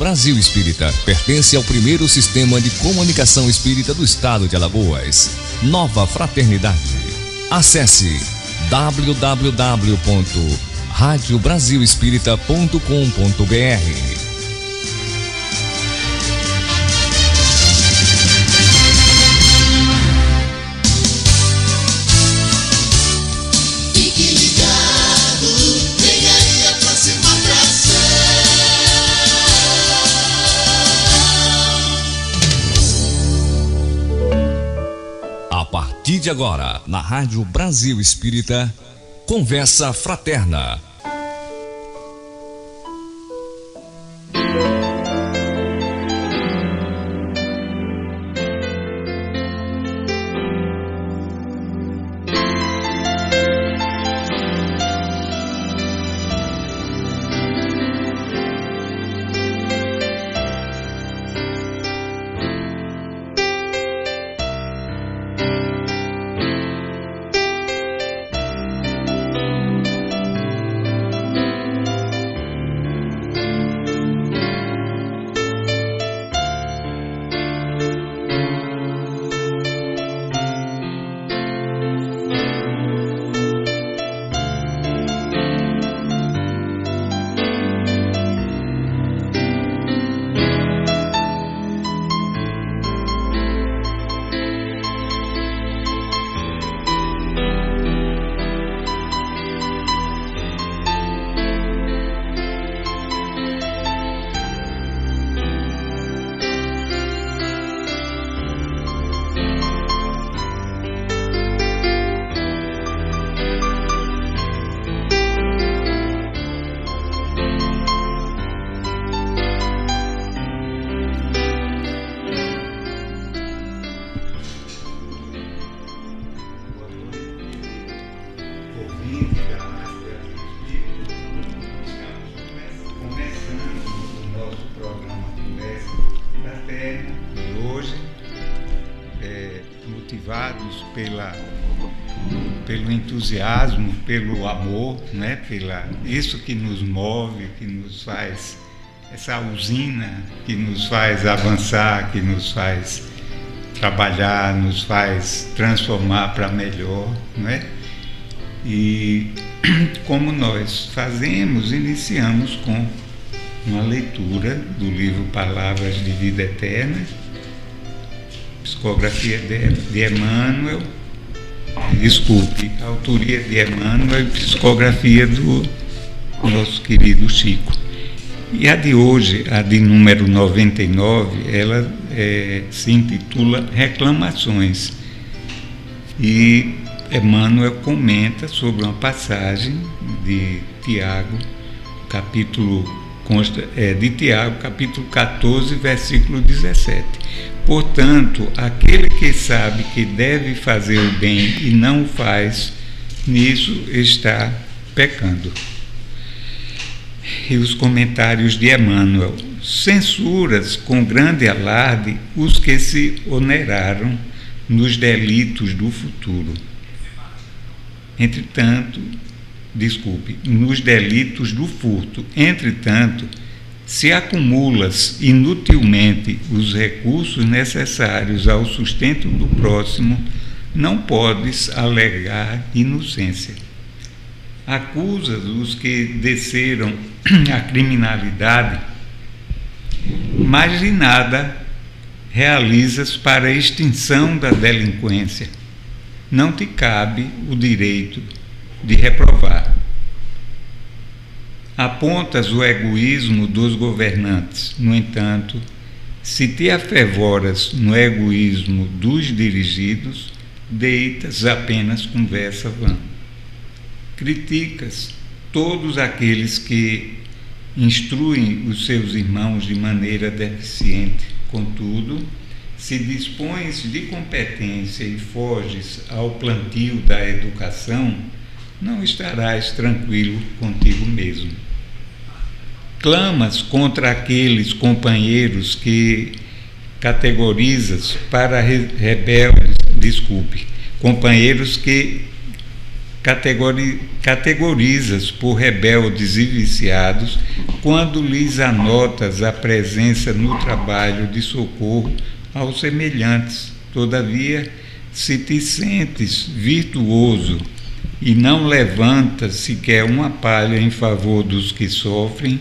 Brasil Espírita pertence ao primeiro sistema de comunicação espírita do estado de Alagoas. Nova Fraternidade. Acesse www.radiobrasilespírita.com.br. A partir de agora, na Rádio Brasil Espírita, Conversa Fraterna. Pelo entusiasmo, pelo amor, né? Isso que nos move, que nos faz, essa usina que nos faz avançar, que nos faz trabalhar, nos faz transformar para melhor, não é? E como nós fazemos, iniciamos com uma leitura do livro Palavras de Vida Eterna, psicografia de Emmanuel, autoria de Emmanuel e psicografia do nosso querido Chico. E a de hoje, a de número 99, ela se intitula Reclamações. E Emmanuel comenta sobre uma passagem de Tiago, capítulo 14, versículo 17. Portanto, aquele que sabe que deve fazer o bem e não o faz, nisso está pecando. E os comentários de Emmanuel: censuras com grande alarde os que se oneraram nos delitos do futuro. Nos delitos do furto. Entretanto, se acumulas inutilmente os recursos necessários ao sustento do próximo, não podes alegar inocência. Acusas os que desceram a criminalidade, mas de nada realizas para a extinção da delinquência. Não te cabe o direito de reprovar. Apontas o egoísmo dos governantes. No entanto, se te afervoras no egoísmo dos dirigidos, deitas apenas conversa vã. Criticas todos aqueles que instruem os seus irmãos de maneira deficiente. Contudo, se dispões de competência e foges ao plantio da educação, não estarás tranquilo contigo mesmo. Clamas contra aqueles companheiros que categorizas para rebeldes, companheiros que categorizas por rebeldes e viciados quando lhes anotas a presença no trabalho de socorro aos semelhantes. Todavia, se te sentes virtuoso e não levantas sequer uma palha em favor dos que sofrem,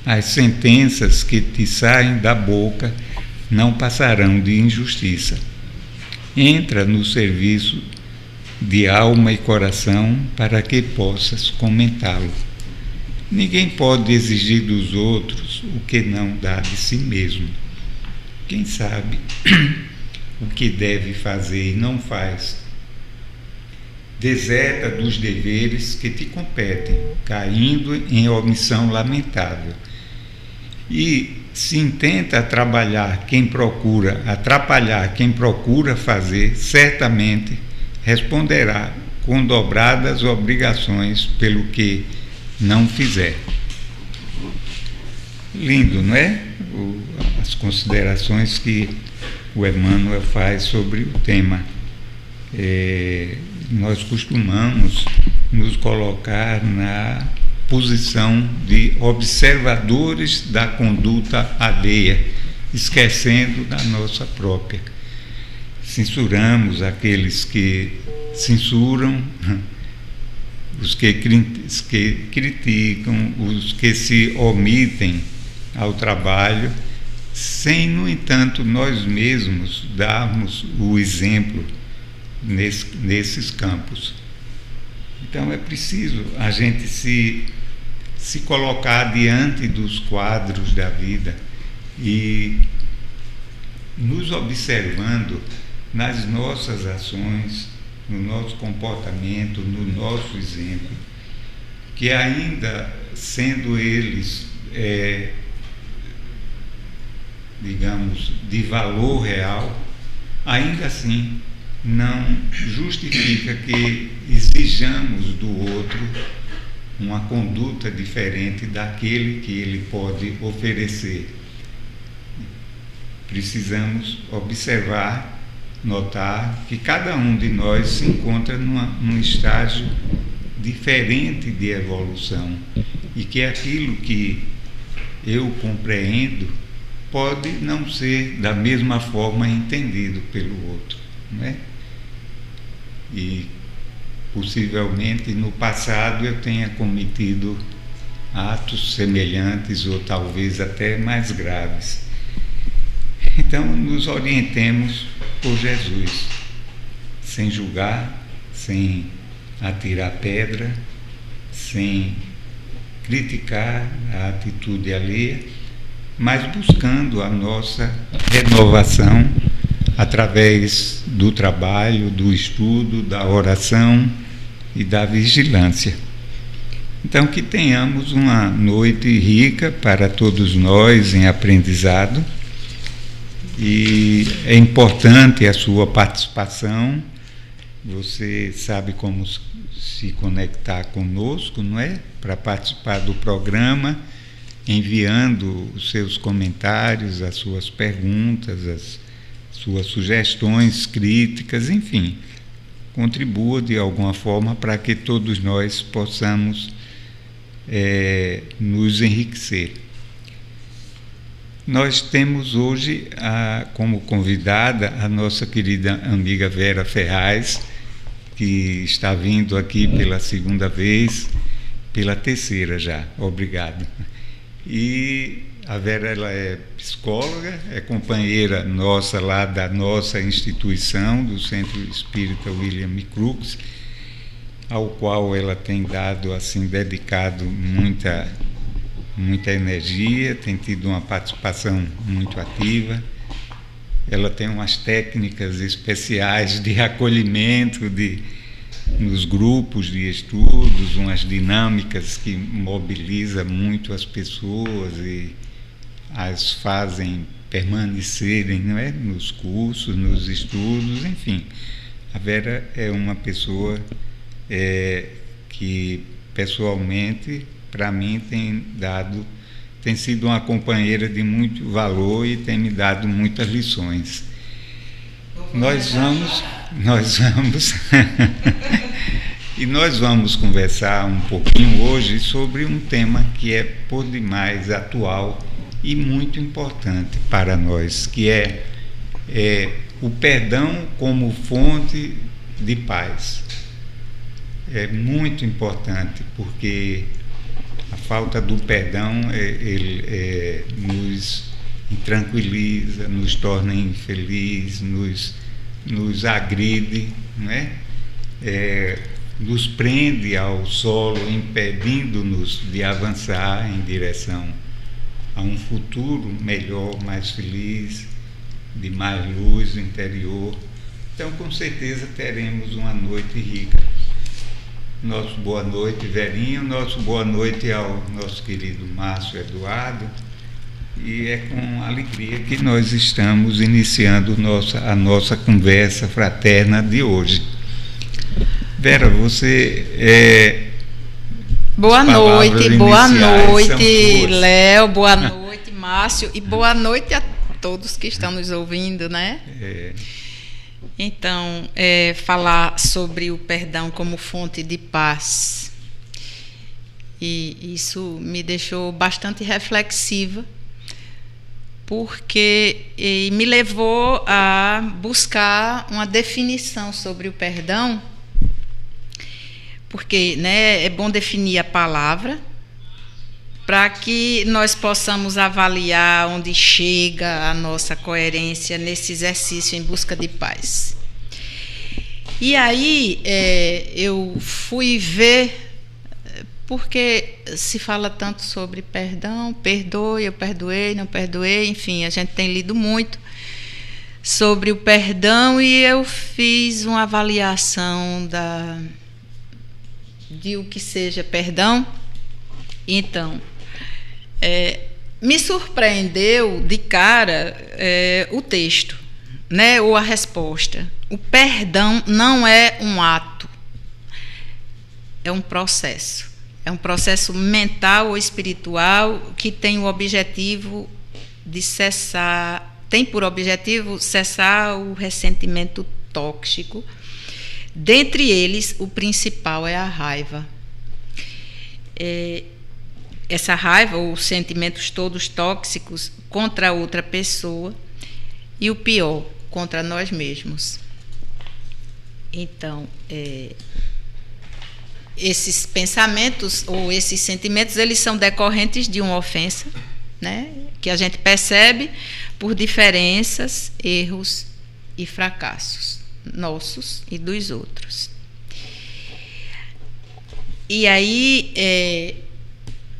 as sentenças que te saem da boca não passarão de injustiça. Entra no serviço de alma e coração para que possas comentá-lo. Ninguém pode exigir dos outros o que não dá de si mesmo. Quem sabe o que deve fazer e não faz, deserta dos deveres que te competem, caindo em omissão lamentável. E se intenta atrapalhar quem procura fazer, certamente responderá com dobradas obrigações pelo que não fizer. Lindo, não é? As considerações que o Emmanuel faz sobre o tema. Nós costumamos nos colocar na posição de observadores da conduta alheia, esquecendo da nossa própria. Censuramos aqueles que censuram, os que criticam, os que se omitem ao trabalho, sem, no entanto, nós mesmos darmos o exemplo nesses campos. Então é preciso a gente se colocar diante dos quadros da vida e nos observando nas nossas ações, no nosso comportamento, no nosso exemplo, que ainda sendo eles, digamos, de valor real, ainda assim não justifica que exijamos do outro uma conduta diferente daquele que ele pode oferecer. Precisamos observar, notar que cada um de nós se encontra num estágio diferente de evolução e que aquilo que eu compreendo pode não ser da mesma forma entendido pelo outro, não é? E possivelmente no passado eu tenha cometido atos semelhantes ou talvez até mais graves. Então nos orientemos por Jesus, sem julgar, sem atirar pedra, sem criticar a atitude alheia, mas buscando a nossa renovação através do trabalho, do estudo, da oração e da vigilância. Então, que tenhamos uma noite rica para todos nós em aprendizado, e é importante a sua participação. Você sabe como se conectar conosco, não é? Para participar do programa, enviando os seus comentários, as suas perguntas, as suas sugestões, críticas, enfim, contribua de alguma forma para que todos nós possamos nos enriquecer. Nós temos hoje como convidada a nossa querida amiga Vera Ferraz, que está vindo aqui pela segunda vez, pela terceira já. Obrigado. E a Vera, ela é psicóloga, é companheira nossa lá da nossa instituição, do Centro Espírita William Crookes, ao qual ela tem dado, assim, dedicado muita energia, tem tido uma participação muito ativa. Ela tem umas técnicas especiais de acolhimento nos grupos de estudos, umas dinâmicas que mobilizam muito as pessoas e as fazem permanecerem, não é? Nos cursos, nos estudos, enfim. A Vera é uma pessoa que, pessoalmente, para mim tem sido uma companheira de muito valor e tem me dado muitas lições. Nós vamos E nós vamos conversar um pouquinho hoje sobre um tema que é por demais atual e muito importante para nós, que é o perdão como fonte de paz. É muito importante, porque a falta do perdão ele nos intranquiliza, nos torna infeliz, nos agride, né? Nos prende ao solo, impedindo-nos de avançar em direção a um futuro melhor, mais feliz, de mais luz interior. Então, com certeza, teremos uma noite rica. Nosso boa noite, Verinho, nosso boa noite ao nosso querido Márcio Eduardo. E é com alegria que nós estamos iniciando a nossa conversa fraterna de hoje. Vera, você boa noite, Léo, boa noite, Márcio, e boa noite a todos que estão nos ouvindo, né? Então, falar sobre o perdão como fonte de paz. E isso me deixou bastante reflexiva, porque me levou a buscar uma definição sobre o perdão, porque, né, é bom definir a palavra para que nós possamos avaliar onde chega a nossa coerência nesse exercício em busca de paz. E aí eu fui ver, porque se fala tanto sobre perdão, perdoe, eu perdoei, não perdoei, enfim, a gente tem lido muito sobre o perdão, e eu fiz uma avaliação de o que seja perdão. Então, me surpreendeu de cara o texto, né, ou a resposta. O perdão não é um ato, é um processo. É um processo mental ou espiritual que tem o objetivo de tem por objetivo cessar o ressentimento tóxico. Dentre eles, o principal é a raiva. Essa raiva, ou os sentimentos todos tóxicos contra outra pessoa, e o pior, contra nós mesmos. Então, esses pensamentos ou esses sentimentos, eles são decorrentes de uma ofensa, né, que a gente percebe por diferenças, erros e fracassos nossos e dos outros. E aí,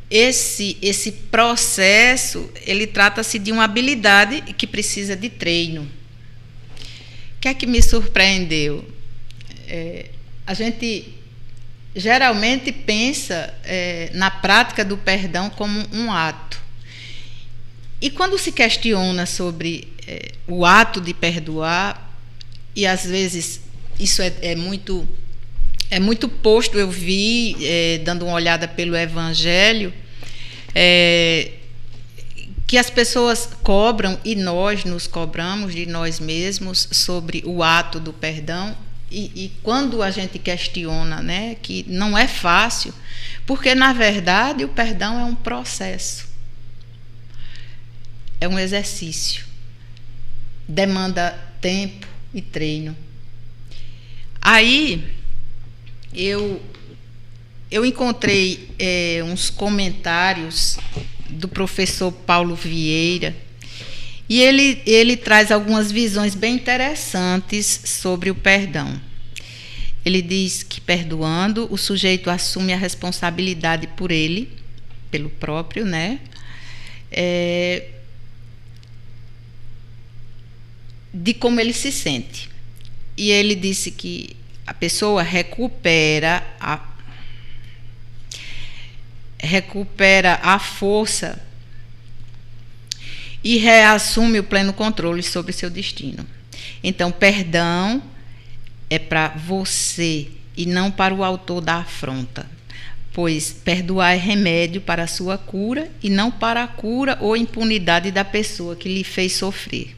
esse processo, ele trata-se de uma habilidade que precisa de treino. O que é que me surpreendeu? A gente geralmente pensa na prática do perdão como um ato. E quando se questiona sobre o ato de perdoar, e às vezes isso é muito posto, eu vi, dando uma olhada pelo Evangelho, que as pessoas cobram, e nós nos cobramos de nós mesmos sobre o ato do perdão. E quando a gente questiona, né, que não é fácil, porque, na verdade, o perdão é um processo, é um exercício, demanda tempo e treino. Aí, eu encontrei uns comentários do professor Paulo Vieira, e ele traz algumas visões bem interessantes sobre o perdão. Ele diz que, perdoando, o sujeito assume a responsabilidade por ele, pelo próprio, né? De como ele se sente. E ele disse que a pessoa recupera a força e reassume o pleno controle sobre seu destino. Então, perdão é para você e não para o autor da afronta, pois perdoar é remédio para a sua cura e não para a cura ou impunidade da pessoa que lhe fez sofrer.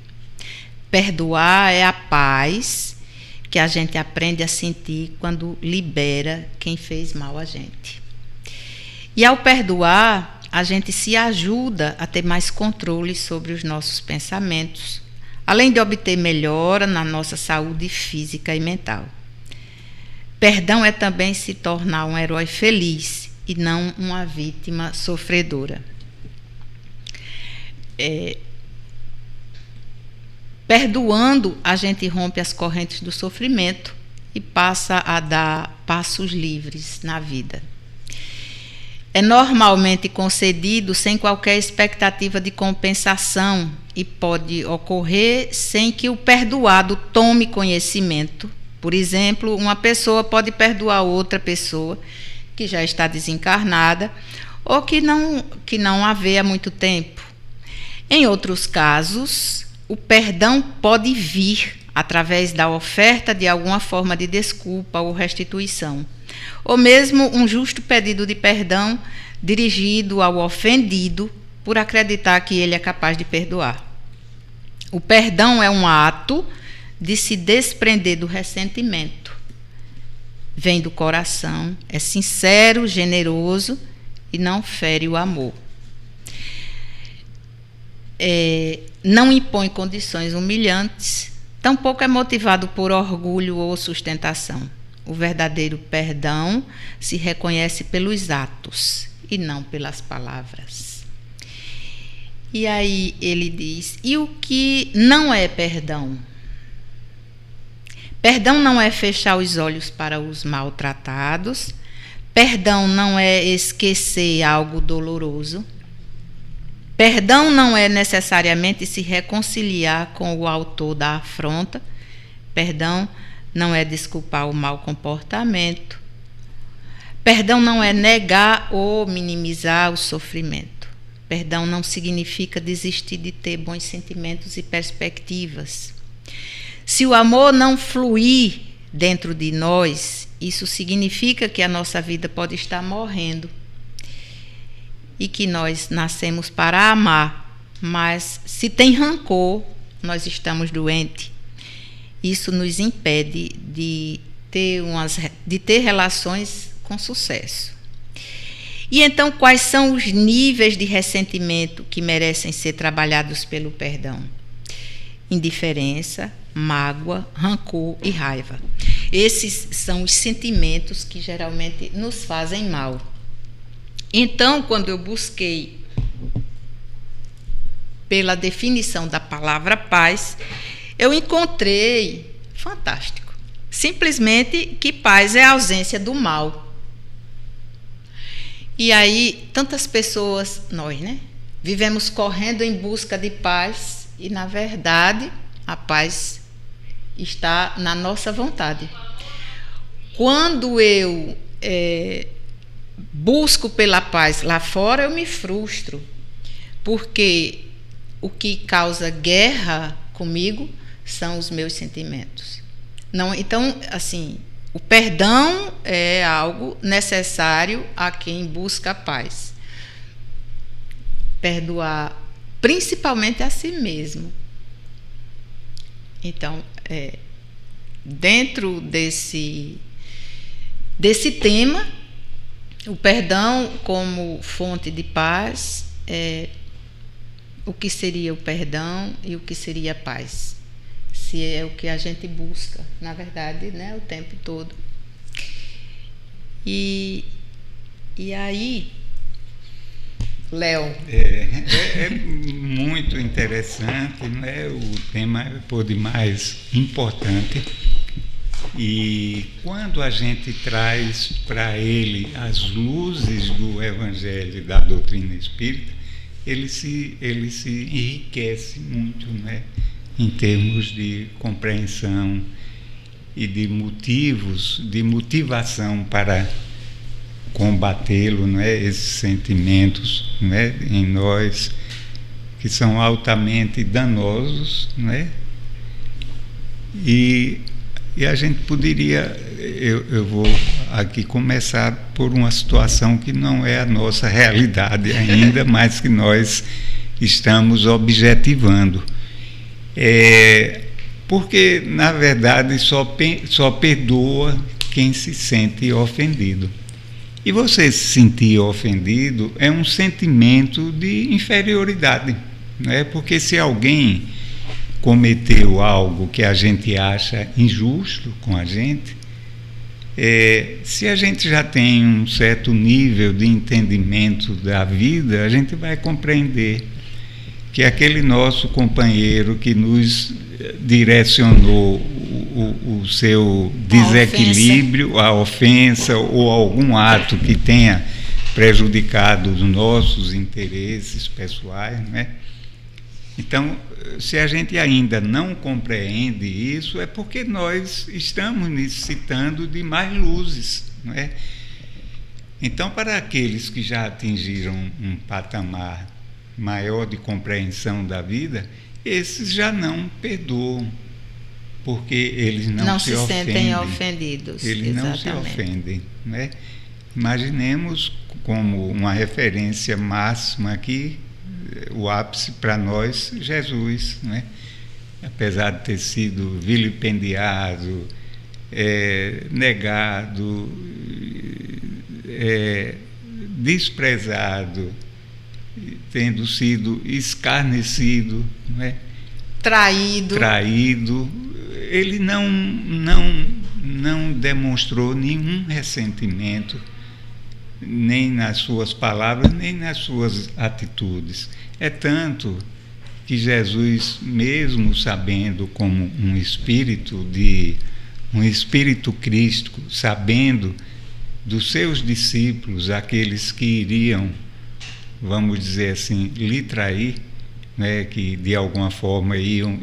Perdoar é a paz que a gente aprende a sentir quando libera quem fez mal a gente. E ao perdoar, a gente se ajuda a ter mais controle sobre os nossos pensamentos, além de obter melhora na nossa saúde física e mental. Perdão é também se tornar um herói feliz e não uma vítima sofredora. Perdoando, a gente rompe as correntes do sofrimento e passa a dar passos livres na vida. É normalmente concedido sem qualquer expectativa de compensação e pode ocorrer sem que o perdoado tome conhecimento. Por exemplo, uma pessoa pode perdoar outra pessoa que já está desencarnada ou que não a vê há muito tempo. Em outros casos, o perdão pode vir através da oferta de alguma forma de desculpa ou restituição, ou mesmo um justo pedido de perdão dirigido ao ofendido por acreditar que ele é capaz de perdoar. O perdão é um ato de se desprender do ressentimento. Vem do coração, é sincero, generoso e não fere o amor. Não impõe condições humilhantes, tampouco é motivado por orgulho ou sustentação. O verdadeiro perdão se reconhece pelos atos e não pelas palavras. E aí ele diz: e o que não é perdão? Perdão não é fechar os olhos para os maltratados. Perdão não é esquecer algo doloroso. Perdão não é necessariamente se reconciliar com o autor da afronta. Perdão não é desculpar o mau comportamento. Perdão não é negar ou minimizar o sofrimento. Perdão não significa desistir de ter bons sentimentos e perspectivas. Se o amor não fluir dentro de nós, isso significa que a nossa vida pode estar morrendo e que nós nascemos para amar, mas se tem rancor, nós estamos doentes. Isso nos impede de ter relações com sucesso. E então, quais são os níveis de ressentimento que merecem ser trabalhados pelo perdão? Indiferença, mágoa, rancor e raiva. Esses são os sentimentos que geralmente nos fazem mal. Então, quando eu busquei pela definição da palavra paz, eu encontrei, fantástico, simplesmente que paz é a ausência do mal. E aí, tantas pessoas, nós, vivemos correndo em busca de paz e, na verdade, a paz está na nossa vontade. Quando eu busco pela paz lá fora, eu me frustro, porque o que causa guerra comigo são os meus sentimentos. Não, então, assim, o perdão é algo necessário a quem busca a paz. Perdoar principalmente a si mesmo. Então, dentro desse tema, o perdão como fonte de paz, o que seria o perdão e o que seria a paz? Se é o que a gente busca, na verdade, o tempo todo. E aí, Léo? É muito interessante, o tema é por demais importante. E quando a gente traz para ele as luzes do Evangelho, da doutrina espírita, ele se enriquece muito, em termos de compreensão e de motivos, de motivação para combatê-lo, esses sentimentos em nós que são altamente danosos, E a gente poderia, eu vou aqui começar por uma situação que não é a nossa realidade ainda, mas que nós estamos objetivando. Porque, na verdade, só perdoa quem se sente ofendido. E você se sentir ofendido é um sentimento de inferioridade, né? Porque se alguém cometeu algo que a gente acha injusto com a gente, se a gente já tem um certo nível de entendimento da vida, a gente vai compreender que aquele nosso companheiro que nos direcionou o seu desequilíbrio, a ofensa ou algum ato que tenha prejudicado os nossos interesses pessoais, né? Então, se a gente ainda não compreende isso, é porque nós estamos necessitando de mais luzes, não é? Então, para aqueles que já atingiram um patamar maior de compreensão da vida, esses já não perdoam, porque eles não se sentem ofendidos. Eles Exatamente. não se ofendem, né? Imaginemos como uma referência máxima aqui, o ápice para nós, Jesus, né? Apesar de ter sido vilipendiado, negado, desprezado, tendo sido escarnecido, né? Traído, ele não demonstrou nenhum ressentimento, nem nas suas palavras, nem nas suas atitudes. É tanto que Jesus, mesmo sabendo como um espírito crístico, sabendo dos seus discípulos, aqueles que iriam, vamos dizer assim, lhe trair, né, que de alguma forma iam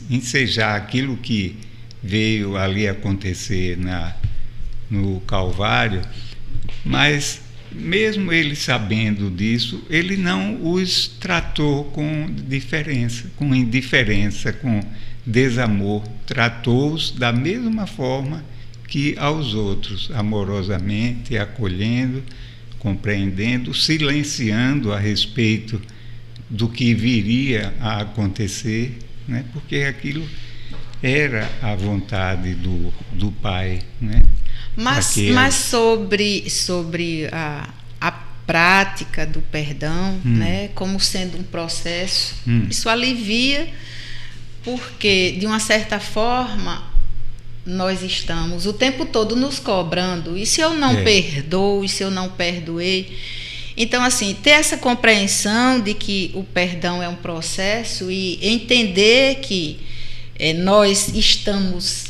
ensejar aquilo que veio ali acontecer no Calvário, mas mesmo ele sabendo disso, ele não os tratou com indiferença, com desamor, tratou-os da mesma forma que aos outros, amorosamente, acolhendo, compreendendo, silenciando a respeito do que viria a acontecer, né? Porque aquilo era a vontade do Pai, né? Mas sobre a prática do perdão, né, como sendo um processo, isso alivia, porque, de uma certa forma, nós estamos o tempo todo nos cobrando. E se eu não perdoo, e se eu não perdoei? Então, assim, ter essa compreensão de que o perdão é um processo e entender que nós estamos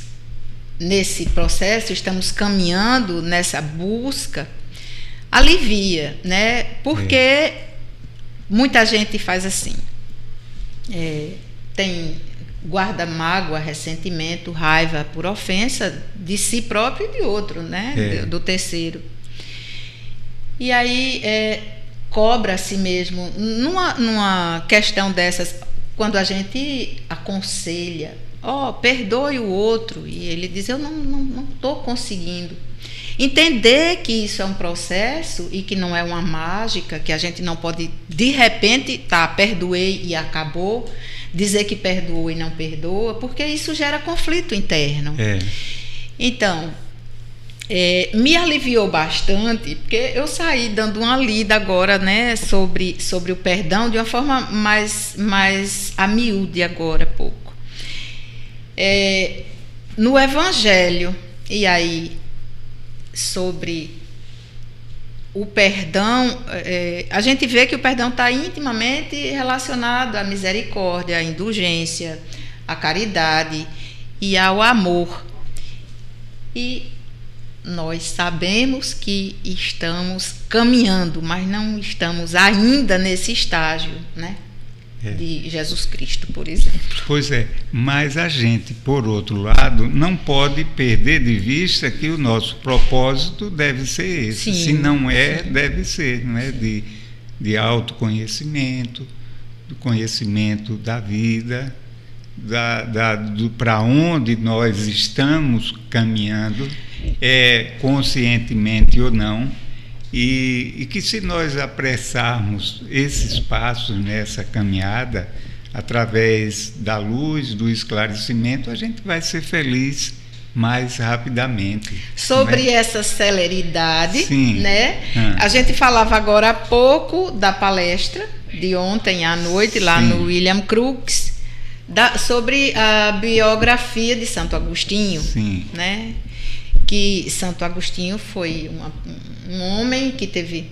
nesse processo, estamos caminhando nessa busca, alivia, né? Porque muita gente faz assim, guarda mágoa, ressentimento, raiva por ofensa de si próprio e de outro, né? Do terceiro. E aí cobra a si mesmo. Numa questão dessas, quando a gente aconselha, perdoe o outro, e ele diz, eu não estou conseguindo. Entender que isso é um processo e que não é uma mágica, que a gente não pode, de repente, perdoei e acabou, dizer que perdoou e não perdoa, porque isso gera conflito interno. Então, me aliviou bastante, porque eu saí dando uma lida agora, né, sobre o perdão de uma forma mais a miúde agora, pouco. No Evangelho, e aí sobre o perdão, a gente vê que o perdão está intimamente relacionado à misericórdia, à indulgência, à caridade e ao amor. E nós sabemos que estamos caminhando, mas não estamos ainda nesse estágio, né? De Jesus Cristo, por exemplo. Pois é, mas a gente, por outro lado, não pode perder de vista que o nosso propósito deve ser esse. Sim, se não deve ser, não é? De autoconhecimento, do conhecimento da vida, para onde nós estamos caminhando, conscientemente ou não. E que se nós apressarmos esses passos nessa caminhada, através da luz, do esclarecimento, a gente vai ser feliz mais rapidamente. Sobre né? essa celeridade, Sim. né? A gente falava agora há pouco da palestra de ontem à noite, lá Sim. no William Crookes, sobre a biografia de Santo Agostinho. Sim. Né? Que Santo Agostinho foi um homem que teve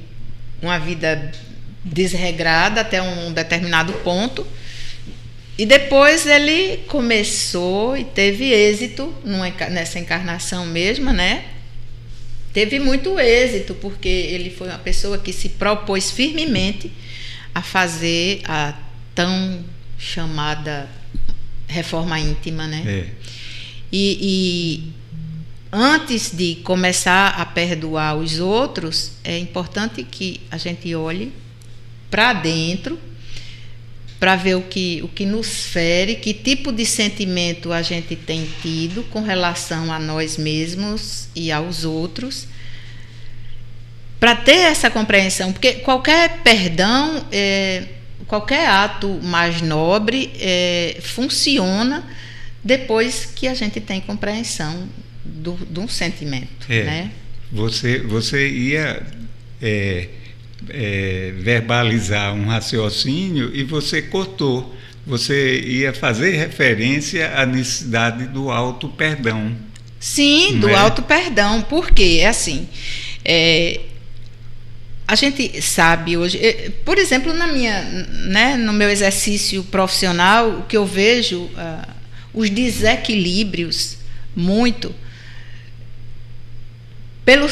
uma vida desregrada até um determinado ponto, e depois ele começou e teve êxito nessa encarnação mesma, né? Teve muito êxito, porque ele foi uma pessoa que se propôs firmemente a fazer a tão chamada reforma íntima, né? É. E antes de começar a perdoar os outros, é importante que a gente olhe para dentro, para ver o que nos fere, que tipo de sentimento a gente tem tido com relação a nós mesmos e aos outros, para ter essa compreensão, porque qualquer perdão, qualquer ato mais nobre funciona depois que a gente tem compreensão de um sentimento. Né? Você ia verbalizar um raciocínio e você cortou. Você ia fazer referência à necessidade do auto-perdão. Sim, do auto-perdão. Porque, assim, a gente sabe hoje, por exemplo, no meu exercício profissional, o que eu vejo, os desequilíbrios muito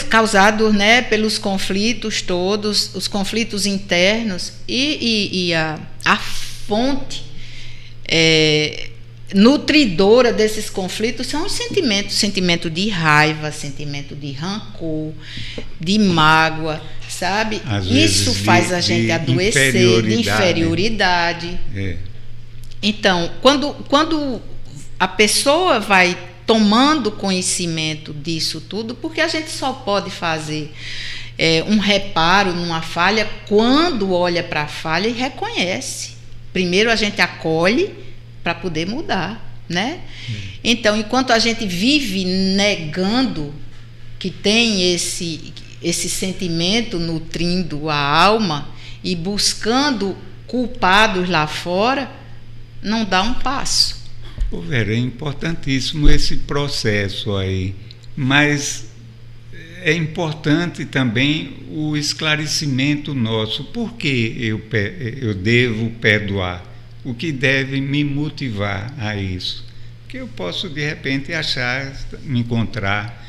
causados, né, pelos conflitos todos, os conflitos internos e a fonte nutridora desses conflitos são os sentimentos, sentimento de raiva, sentimento de rancor, de mágoa, sabe? Isso faz a gente adoecer, de inferioridade. Então, quando a pessoa vai tomando conhecimento disso tudo, porque a gente só pode fazer um reparo numa falha quando olha para a falha e reconhece. Primeiro a gente acolhe para poder mudar, né? Então, enquanto a gente vive negando que tem esse sentimento nutrindo a alma e buscando culpados lá fora, não dá um passo. Vera, é importantíssimo esse processo aí, mas é importante também o esclarecimento nosso. Por que eu devo perdoar? O que deve me motivar a isso? Porque eu posso, de repente, me encontrar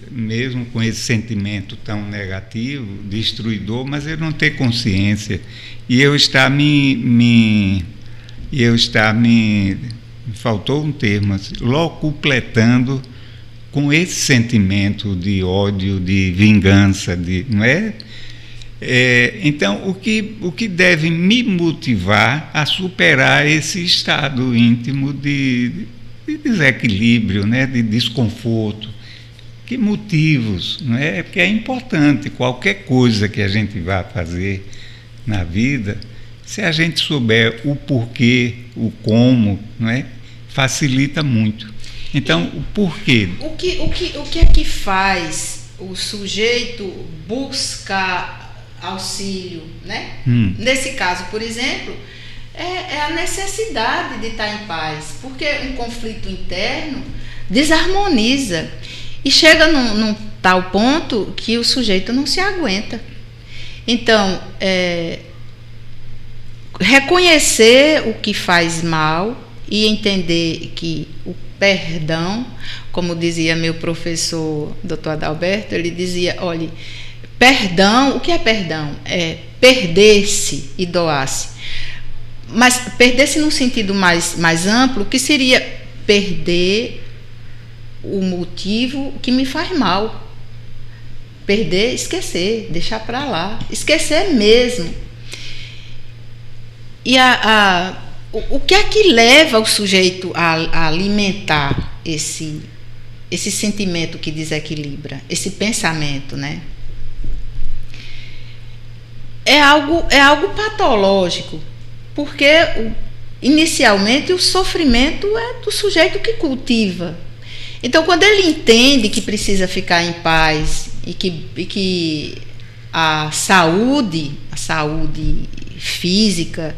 mesmo com esse sentimento tão negativo, destruidor, mas eu não ter consciência e eu estar me faltou um termo, assim, locupletando com esse sentimento de ódio, de vingança, não é? Então, o que deve me motivar a superar esse estado íntimo de desequilíbrio, né? De desconforto? Que motivos? Não é? Porque é importante, qualquer coisa que a gente vá fazer na vida, se a gente souber o porquê, o como, não é? Facilita muito. Então, o porquê. O que é que faz o sujeito buscar auxílio, né? Nesse caso, por exemplo, é a necessidade de estar em paz, porque um conflito interno desarmoniza e chega num tal ponto que o sujeito não se aguenta. Então, reconhecer o que faz mal e entender que o perdão, como dizia meu professor Dr. Adalberto, ele dizia, olha, perdão, o que é perdão? É perder-se e doar-se. Mas perder-se num sentido mais amplo, que seria perder o motivo que me faz mal. Perder, esquecer, deixar para lá. Esquecer mesmo. E o que é que leva o sujeito a alimentar esse sentimento que desequilibra, esse pensamento, né? É algo patológico, Porque inicialmente o sofrimento é do sujeito que cultiva. Então, quando ele entende que precisa ficar em paz e que a saúde física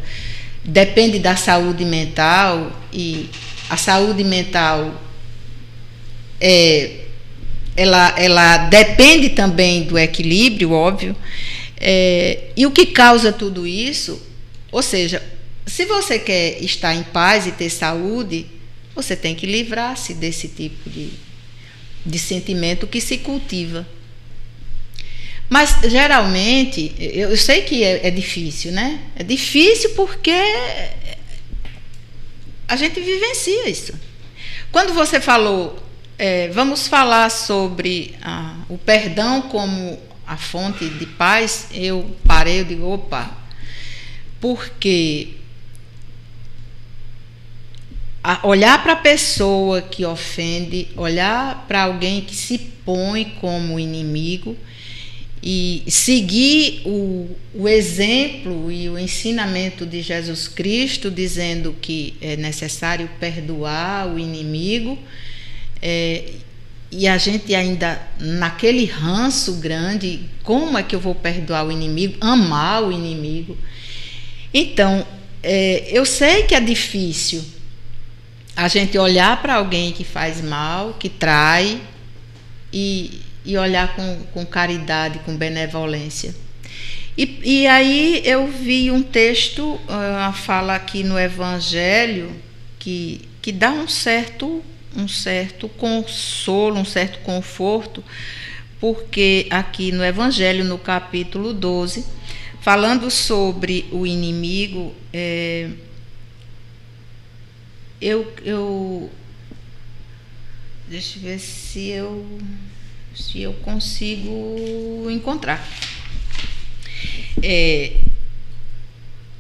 depende da saúde mental, e a saúde mental ela depende também do equilíbrio, óbvio, e o que causa tudo isso, ou seja, se você quer estar em paz e ter saúde, você tem que livrar-se desse tipo de sentimento que se cultiva. Mas, geralmente, eu sei que é difícil, né? É difícil porque a gente vivencia isso. Quando você falou, vamos falar sobre o perdão como a fonte de paz, eu parei, eu digo, opa, porque olhar para a pessoa que ofende, olhar para alguém que se põe como inimigo e seguir o exemplo e o ensinamento de Jesus Cristo, dizendo que é necessário perdoar o inimigo, e a gente ainda naquele ranço grande, como é que eu vou perdoar o inimigo, amar o inimigo? Então, eu sei que é difícil a gente olhar para alguém que faz mal, que trai, e olhar com caridade, com benevolência. E aí eu vi um texto, fala aqui no Evangelho, que dá um certo consolo, um certo conforto, porque aqui no Evangelho, no capítulo 12, falando sobre o inimigo, deixa eu ver se eu consigo encontrar.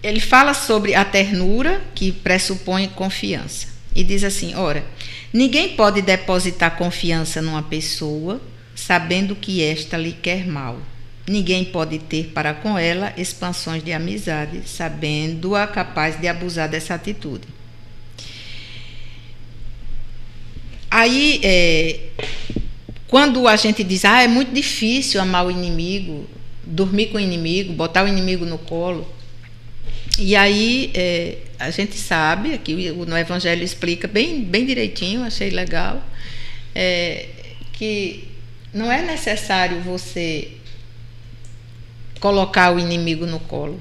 Ele fala sobre a ternura, que pressupõe confiança, e diz assim: ora, ninguém pode depositar confiança numa pessoa sabendo que esta lhe quer mal. Ninguém pode ter para com ela expansões de amizade, sabendo-a capaz de abusar dessa atitude. Aí, quando a gente diz, é muito difícil amar o inimigo, dormir com o inimigo, botar o inimigo no colo, e aí a gente sabe, aqui no Evangelho explica bem direitinho, achei legal, que não é necessário você colocar o inimigo no colo.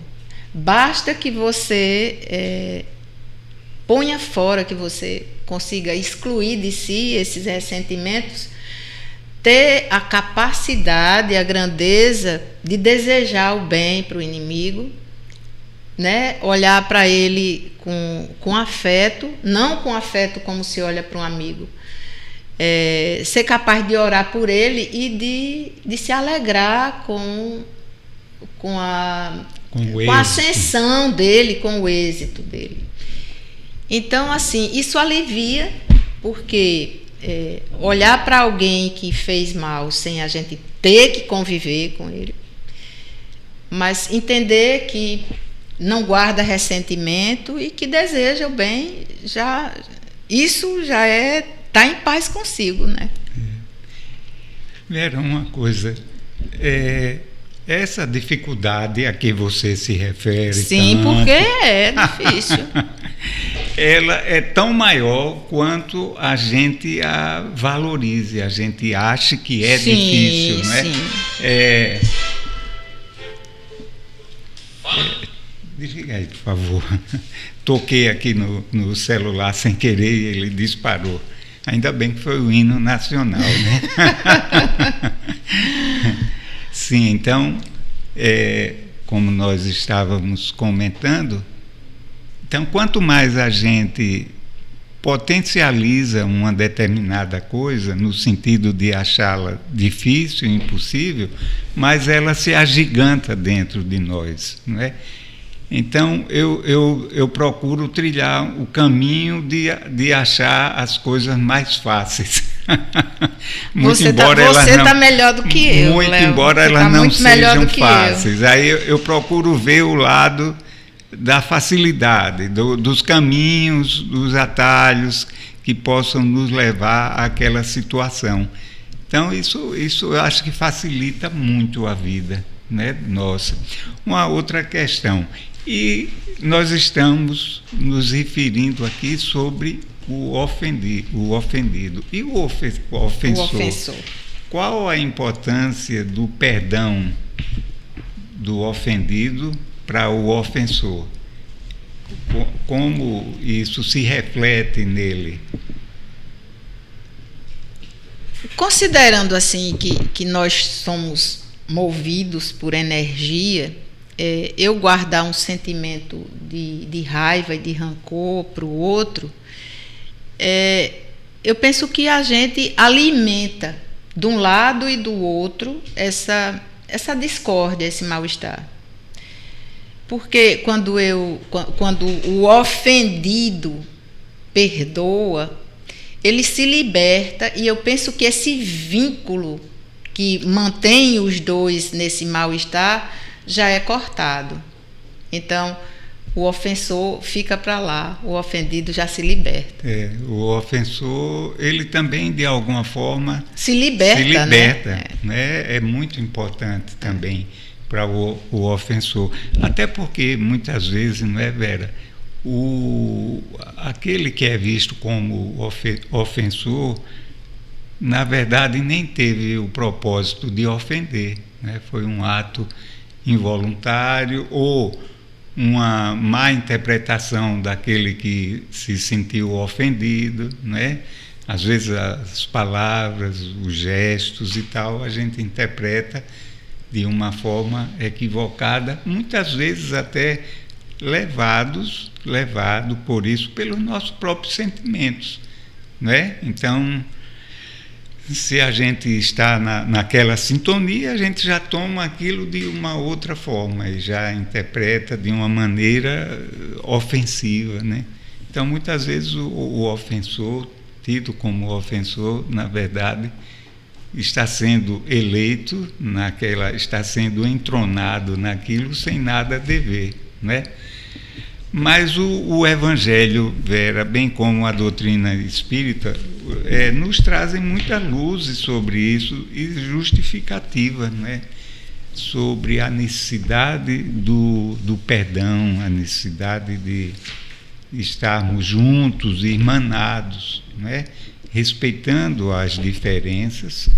Basta que você ponha fora, que você consiga excluir de si esses ressentimentos, ter a capacidade, a grandeza de desejar o bem para o inimigo, né? Olhar para ele com afeto, não com afeto como se olha para um amigo, ser capaz de orar por ele e de se alegrar com a ascensão dele, com o êxito dele. Então, assim, isso alivia, porque olhar para alguém que fez mal sem a gente ter que conviver com ele, mas entender que não guarda ressentimento e que deseja o bem, isso já está em paz consigo, né? Vera, uma coisa, essa dificuldade a que você se refere... Sim, tanto, porque é difícil. Ela é tão maior quanto a gente a valorize, a gente acha que é difícil, não é? Sim. Desliga aí, por favor. Toquei aqui no celular sem querer e ele disparou. Ainda bem que foi o hino nacional, né? Sim, então, como nós estávamos comentando, então, quanto mais a gente potencializa uma determinada coisa, no sentido de achá-la difícil, impossível, mais ela se agiganta dentro de nós, não é? Então, eu procuro trilhar o caminho de achar as coisas mais fáceis. Você está melhor do que eu, muito Léo. Embora elas não sejam fáceis. Aí eu procuro ver o lado da facilidade, dos caminhos, dos atalhos que possam nos levar àquela situação. Então, isso eu acho que facilita muito a vida, né, nossa. Uma outra questão, e nós estamos nos referindo aqui sobre o ofendido e o ofensor. Qual a importância do perdão do ofendido para o ofensor? Como isso se reflete nele? Considerando assim que nós somos movidos por energia, eu guardar um sentimento de raiva e de rancor para o outro, eu penso que a gente alimenta de um lado e do outro essa discórdia, esse mal-estar. Porque quando o ofendido perdoa, ele se liberta, e eu penso que esse vínculo que mantém os dois nesse mal-estar já é cortado. Então, o ofensor fica para lá, o ofendido já se liberta. O ofensor, ele também, de alguma forma, se liberta, né? É muito importante também para o ofensor. Até porque, muitas vezes, não é, Vera? Aquele que é visto como ofensor, na verdade, nem teve o propósito de ofender, né? Foi um ato involuntário ou uma má interpretação daquele que se sentiu ofendido, né? Às vezes as palavras, os gestos e tal, a gente interpreta de uma forma equivocada, muitas vezes até levado por isso pelos nossos próprios sentimentos, né? Então, se a gente está naquela sintonia, a gente já toma aquilo de uma outra forma e já interpreta de uma maneira ofensiva, né? Então, muitas vezes o ofensor, tido como ofensor, na verdade, está sendo eleito está sendo entronado naquilo sem nada a dever, né? Mas o Evangelho, Vera, bem como a doutrina espírita, nos trazem muita luz sobre isso e justificativa, né? Sobre a necessidade do perdão, a necessidade de estarmos juntos, irmanados, né? Respeitando as diferenças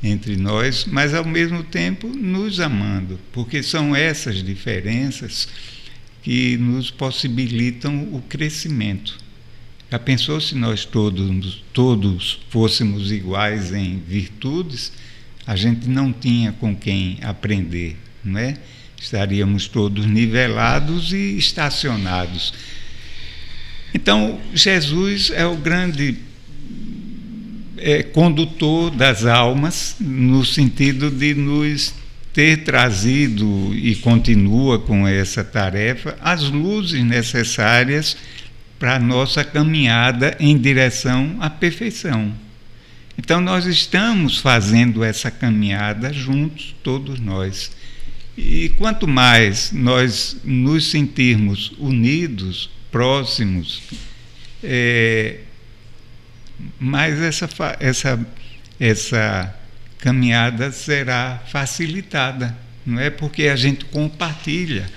entre nós, mas ao mesmo tempo nos amando, porque são essas diferenças que nos possibilitam o crescimento. Já pensou se nós todos fôssemos iguais em virtudes? A gente não tinha com quem aprender, não é? Estaríamos todos nivelados e estacionados. Então, Jesus é o grande condutor das almas, no sentido de nos ter trazido, e continua com essa tarefa, as luzes necessárias para a nossa caminhada em direção à perfeição. Então, nós estamos fazendo essa caminhada juntos, todos nós. E quanto mais nós nos sentirmos unidos, próximos, mais essa caminhada será facilitada, não é? Porque a gente compartilha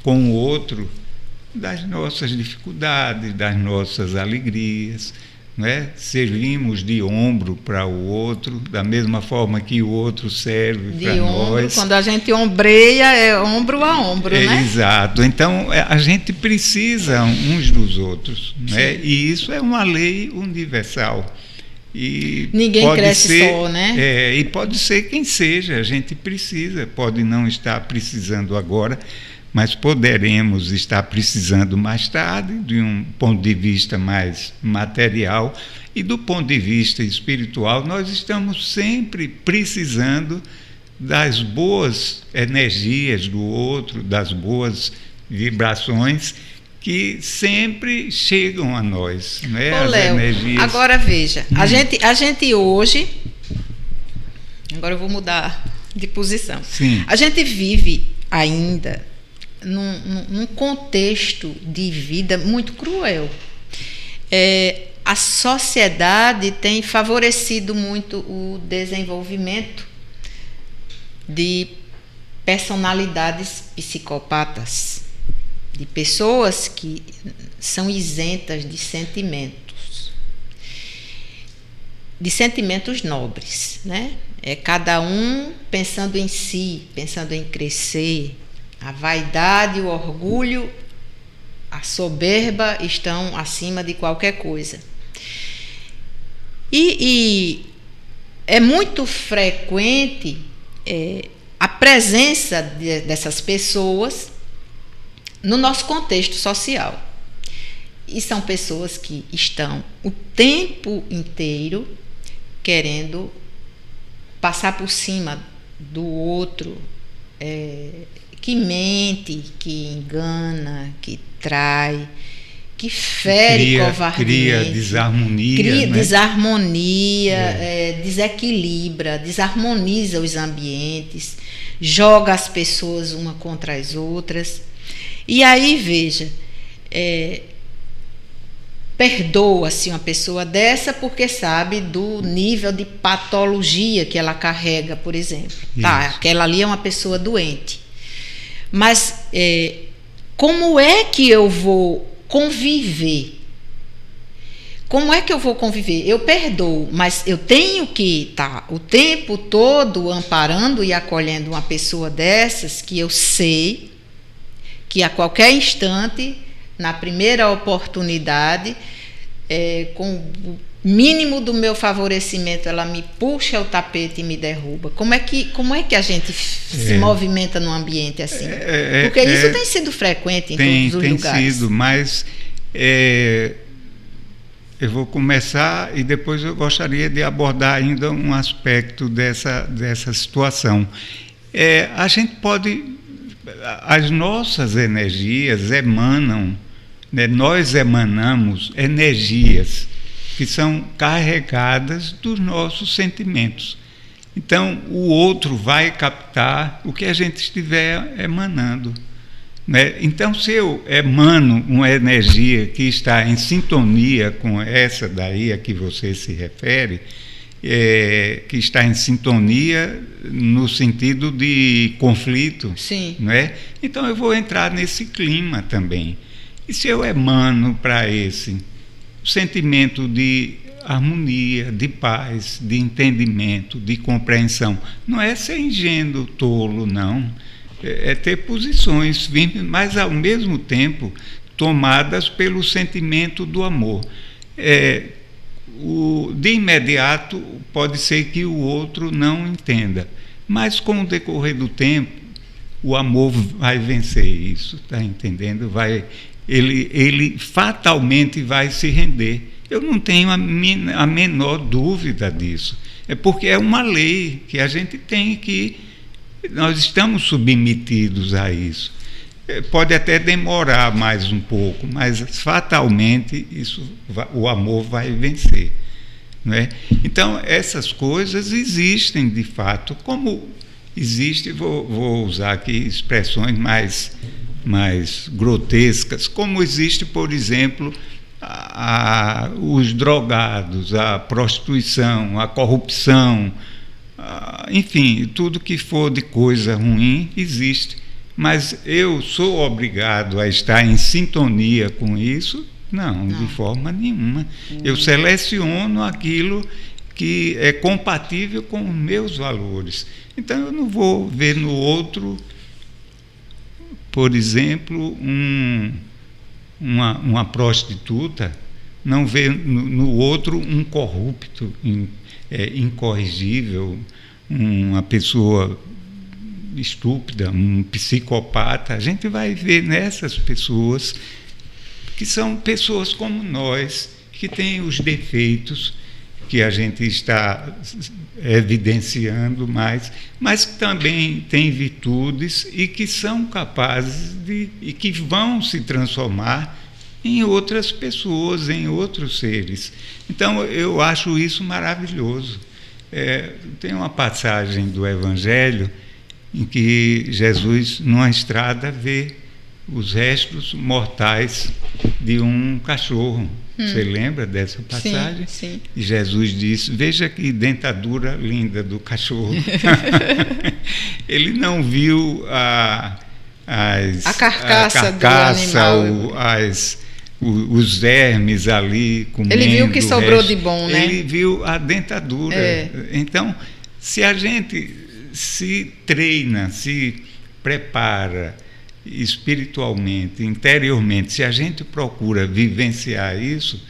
com o outro das nossas dificuldades, das nossas alegrias, não é? Servimos de ombro para o outro, da mesma forma que o outro serve para nós. Quando a gente ombreia, é ombro a ombro, né? Exato. Então, a gente precisa uns dos outros, né? E isso é uma lei universal. E ninguém cresce só, né? E pode ser quem seja, a gente precisa, pode não estar precisando agora, mas poderemos estar precisando mais tarde, de um ponto de vista mais material, e do ponto de vista espiritual, nós estamos sempre precisando das boas energias do outro, das boas vibrações que sempre chegam a nós, né? Ô, Léo, energias. Agora veja, a gente hoje, agora eu vou mudar de posição. Sim. A gente vive ainda num contexto de vida muito cruel. A sociedade tem favorecido muito o desenvolvimento de personalidades psicopatas, de pessoas que são isentas de sentimentos nobres, né? Cada um pensando em si, pensando em crescer. A vaidade, o orgulho, a soberba estão acima de qualquer coisa. E é muito frequente a presença dessas pessoas no nosso contexto social. E são pessoas que estão o tempo inteiro querendo passar por cima do outro, que mente, que engana, que trai, que fere covardemente. Cria desarmonia. Desarmonia, desequilibra, desarmoniza os ambientes, joga as pessoas uma contra as outras. E aí, veja, perdoa-se uma pessoa dessa porque sabe do nível de patologia que ela carrega, por exemplo. Tá, aquela ali é uma pessoa doente. Mas como é que eu vou conviver? Como é que eu vou conviver? Eu perdoo, mas eu tenho que estar o tempo todo amparando e acolhendo uma pessoa dessas que eu sei que a qualquer instante, na primeira oportunidade, com o mínimo do meu favorecimento, ela me puxa o tapete e me derruba. Como é que a gente se movimenta num ambiente assim? Porque isso tem sido frequente em todos os lugares. Tem sido, mas eu vou começar e depois eu gostaria de abordar ainda um aspecto dessa situação. A gente pode... As nossas energias emanam, né? Nós emanamos energias que são carregadas dos nossos sentimentos. Então, o outro vai captar o que a gente estiver emanando, né? Então, se eu emano uma energia que está em sintonia com essa daí a que você se refere, que está em sintonia no sentido de conflito, sim, não é? Então eu vou entrar nesse clima também. E se eu emano para esse sentimento de harmonia, de paz, de entendimento, de compreensão, não é ser ingênuo, tolo, não. É ter posições firmes, mas ao mesmo tempo tomadas pelo sentimento do amor. De imediato pode ser que o outro não entenda, mas com o decorrer do tempo o amor vai vencer isso, está entendendo? Ele fatalmente vai se render. Eu não tenho a menor dúvida disso. É porque é uma lei que a gente tem que... Nós estamos submetidos a isso. Pode até demorar mais um pouco, mas fatalmente o amor vai vencer, não é? Então, essas coisas existem de fato, como existe, vou usar aqui expressões mais grotescas, como existe, por exemplo, os drogados, a prostituição, a corrupção, enfim, tudo que for de coisa ruim existe. Mas eu sou obrigado a estar em sintonia com isso? Não, de forma nenhuma. Eu seleciono aquilo que é compatível com os meus valores. Então, eu não vou ver no outro, por exemplo, uma prostituta, não ver no outro um corrupto, incorrigível, uma pessoa estúpida, um psicopata. A gente vai ver nessas pessoas que são pessoas como nós, que têm os defeitos que a gente está evidenciando mais, mas que também têm virtudes e que são capazes e que vão se transformar em outras pessoas, em outros seres. Então, eu acho isso maravilhoso. Tem uma passagem do Evangelho em que Jesus, numa estrada, vê os restos mortais de um cachorro. Você lembra dessa passagem? Sim. E Jesus disse: veja que dentadura linda do cachorro. Ele não viu a carcaça do animal. Os vermes ali comendo. Ele viu o que sobrou de bom, né? Ele viu a dentadura. Então, se a gente se treina, se prepara espiritualmente, interiormente, se a gente procura vivenciar isso,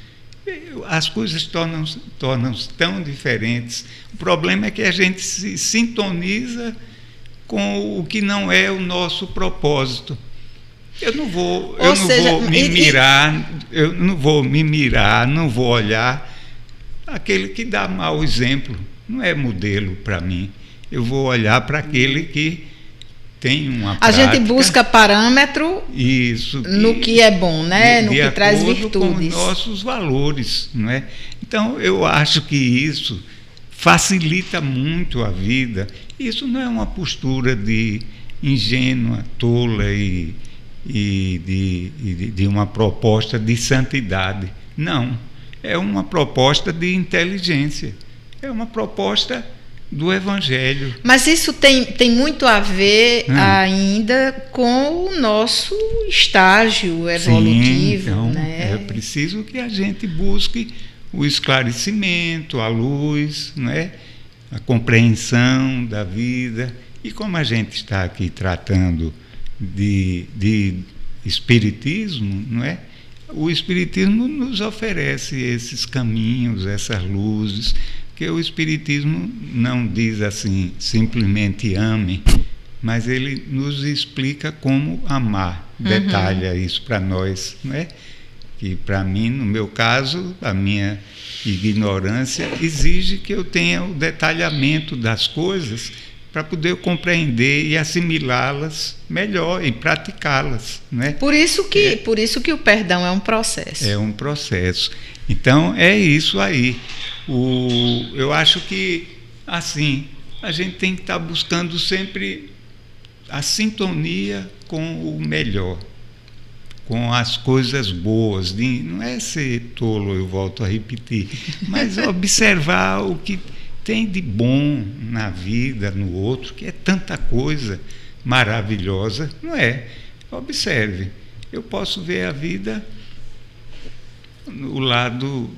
as coisas tornam-se tão diferentes. O problema é que a gente se sintoniza com o que não é o nosso propósito. Eu não vou me mirar, não vou olhar aquele que dá mau exemplo. Não é modelo para mim. Eu vou olhar para aquele que tem uma prática. A gente busca parâmetro no que é bom, né? No que traz virtudes. Com os nossos valores, não é? Então, eu acho que isso facilita muito a vida. Isso não é uma postura de ingênua, tola e de uma proposta de santidade. Não. É uma proposta de inteligência. É uma proposta do Evangelho. Mas isso tem muito a ver ainda com o nosso estágio evolutivo. Sim, então, né? É preciso que a gente busque o esclarecimento, a luz, né? A compreensão da vida. E como a gente está aqui tratando de espiritismo, não é? O espiritismo nos oferece esses caminhos, essas luzes, que o espiritismo não diz assim, simplesmente ame, mas ele nos explica como amar, detalha isso para nós, não é? Que para mim, no meu caso, a minha ignorância exige que eu tenha o detalhamento das coisas para poder compreender e assimilá-las melhor e praticá-las, né? Por isso que o perdão é um processo. É um processo. Então, é isso aí. Eu acho que, assim, a gente tem que estar buscando sempre a sintonia com o melhor, com as coisas boas. Não é ser tolo, eu volto a repetir, mas observar o que tem de bom na vida, no outro, que é tanta coisa maravilhosa, não é? Observe, eu posso ver a vida no lado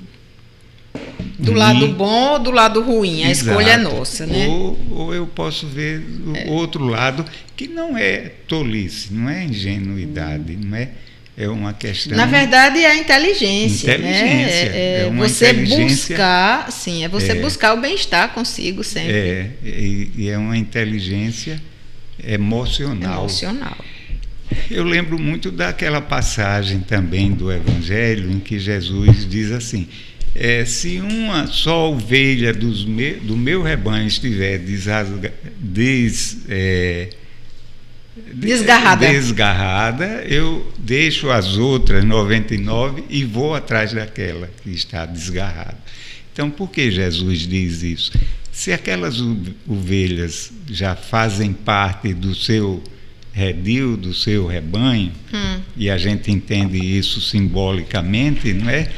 do lado bom ou do lado ruim, a escolha é nossa, né? Ou eu posso ver o outro lado, que não é tolice, não é ingenuidade, não é? É uma questão. Na verdade, é a inteligência. Né? É uma você inteligência, buscar, sim, buscar o bem-estar consigo sempre. E é uma inteligência emocional. Eu lembro muito daquela passagem também do Evangelho em que Jesus diz assim: se uma só ovelha do meu rebanho estiver desgarrada, eu deixo as outras 99 e vou atrás daquela que está desgarrada. Então, por que Jesus diz isso? Se aquelas ovelhas já fazem parte do seu redil, do seu rebanho, e a gente entende isso simbolicamente, não é?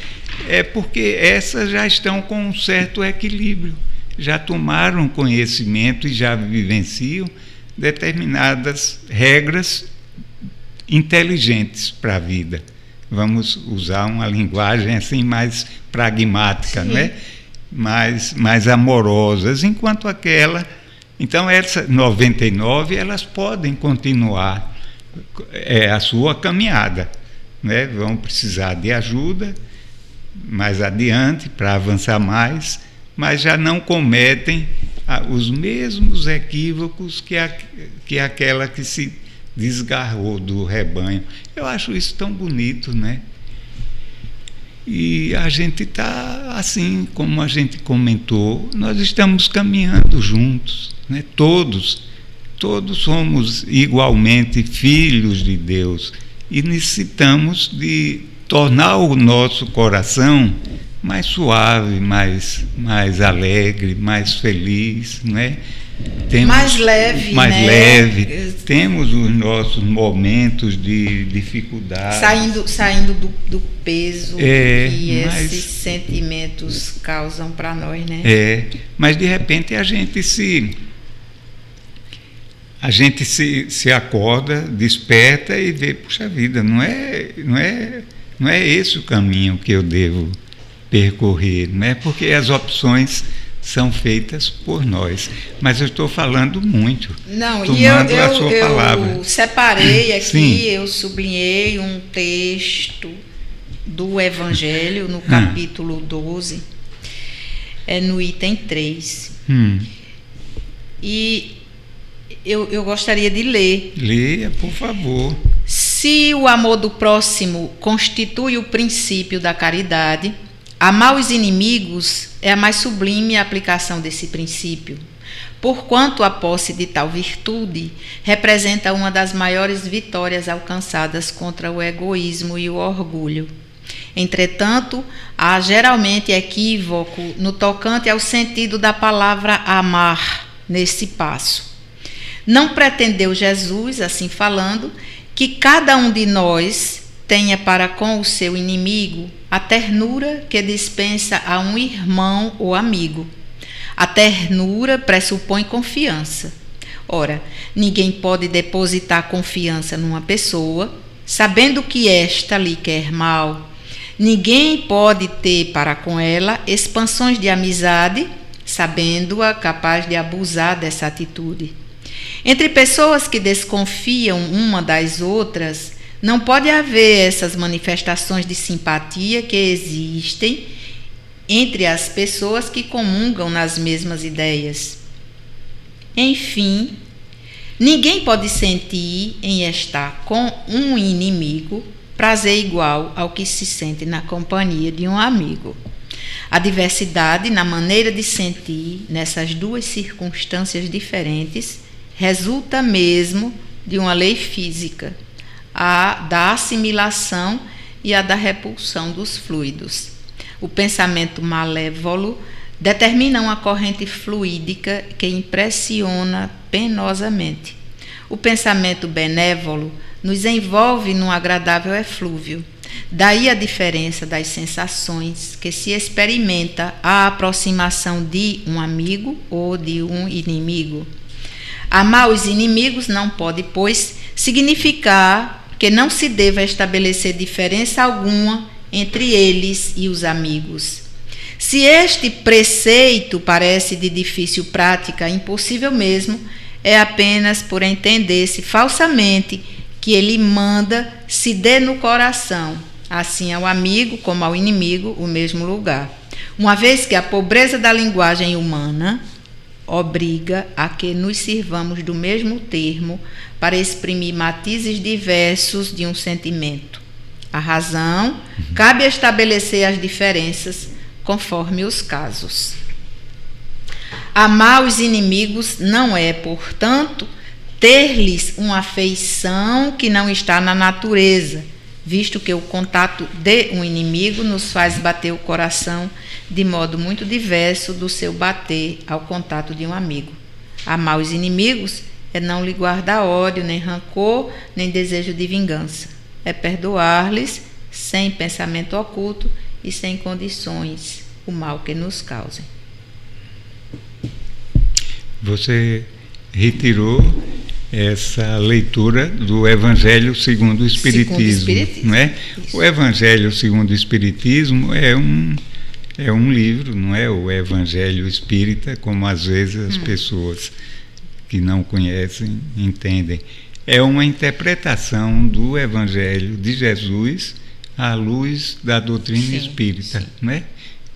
É porque essas já estão com um certo equilíbrio, já tomaram conhecimento e já vivenciam determinadas regras inteligentes para a vida. Vamos usar uma linguagem assim mais pragmática, não é? mais amorosas, enquanto aquela... Então, essas 99, elas podem continuar a sua caminhada, né? Vão precisar de ajuda mais adiante para avançar mais, mas já não cometem os mesmos equívocos que aquela que se desgarrou do rebanho. Eu acho isso tão bonito, né? E a gente está, assim, como a gente comentou, nós estamos caminhando juntos, né? Todos somos igualmente filhos de Deus e necessitamos de tornar o nosso coração mais suave, mais alegre, mais feliz, né? mais leve, mais né? leve. Temos os nossos momentos de dificuldade. Saindo do peso que mas, esses sentimentos causam para nós, né? Mas de repente a gente se acorda, desperta e vê, puxa vida, não é esse o caminho que eu devo percorrer, não é? Porque as opções são feitas por nós. Mas eu estou falando muito. Não, tomando a sua palavra. Eu separei aqui, Sim. eu sublinhei um texto do Evangelho no capítulo 12, no item 3. E eu gostaria de ler. Leia, por favor. Se o amor do próximo constitui o princípio da caridade, amar os inimigos é a mais sublime aplicação desse princípio, porquanto a posse de tal virtude representa uma das maiores vitórias alcançadas contra o egoísmo e o orgulho. Entretanto, há geralmente equívoco no tocante ao sentido da palavra amar nesse passo. Não pretendeu Jesus, assim falando, que cada um de nós tenha para com o seu inimigo a ternura que dispensa a um irmão ou amigo. A ternura pressupõe confiança. Ora, ninguém pode depositar confiança numa pessoa, sabendo que esta lhe quer mal. Ninguém pode ter para com ela expansões de amizade, sabendo-a capaz de abusar dessa atitude. Entre pessoas que desconfiam uma das outras, não pode haver essas manifestações de simpatia que existem entre as pessoas que comungam nas mesmas ideias. Enfim, ninguém pode sentir em estar com um inimigo prazer igual ao que se sente na companhia de um amigo. A diversidade na maneira de sentir nessas duas circunstâncias diferentes resulta mesmo de uma lei física, a da assimilação e a da repulsão dos fluidos. O pensamento malévolo determina uma corrente fluídica que impressiona penosamente. O pensamento benévolo nos envolve num agradável eflúvio. Daí a diferença das sensações que se experimenta à aproximação de um amigo ou de um inimigo. Amar os inimigos não pode, pois, significar que não se deva estabelecer diferença alguma entre eles e os amigos. Se este preceito parece de difícil prática, impossível mesmo, é apenas por entender-se falsamente que ele manda se dê no coração, assim ao amigo como ao inimigo, o mesmo lugar. Uma vez que a pobreza da linguagem humana obriga a que nos sirvamos do mesmo termo para exprimir matizes diversos de um sentimento. A razão cabe estabelecer as diferenças conforme os casos. Amar os inimigos não é, portanto, ter-lhes uma afeição que não está na natureza, visto que o contato de um inimigo nos faz bater o coração de modo muito diverso do seu bater ao contato de um amigo. Amar os inimigos é não lhe guardar ódio, nem rancor, nem desejo de vingança. É perdoar-lhes sem pensamento oculto e sem condições o mal que nos causem. Você retirou essa leitura do Evangelho segundo o Espiritismo, não é? Isso. O Evangelho segundo o Espiritismo é um livro, não é o Evangelho Espírita, como às vezes as pessoas que não conhecem entendem. É uma interpretação do Evangelho de Jesus à luz da doutrina espírita, não é?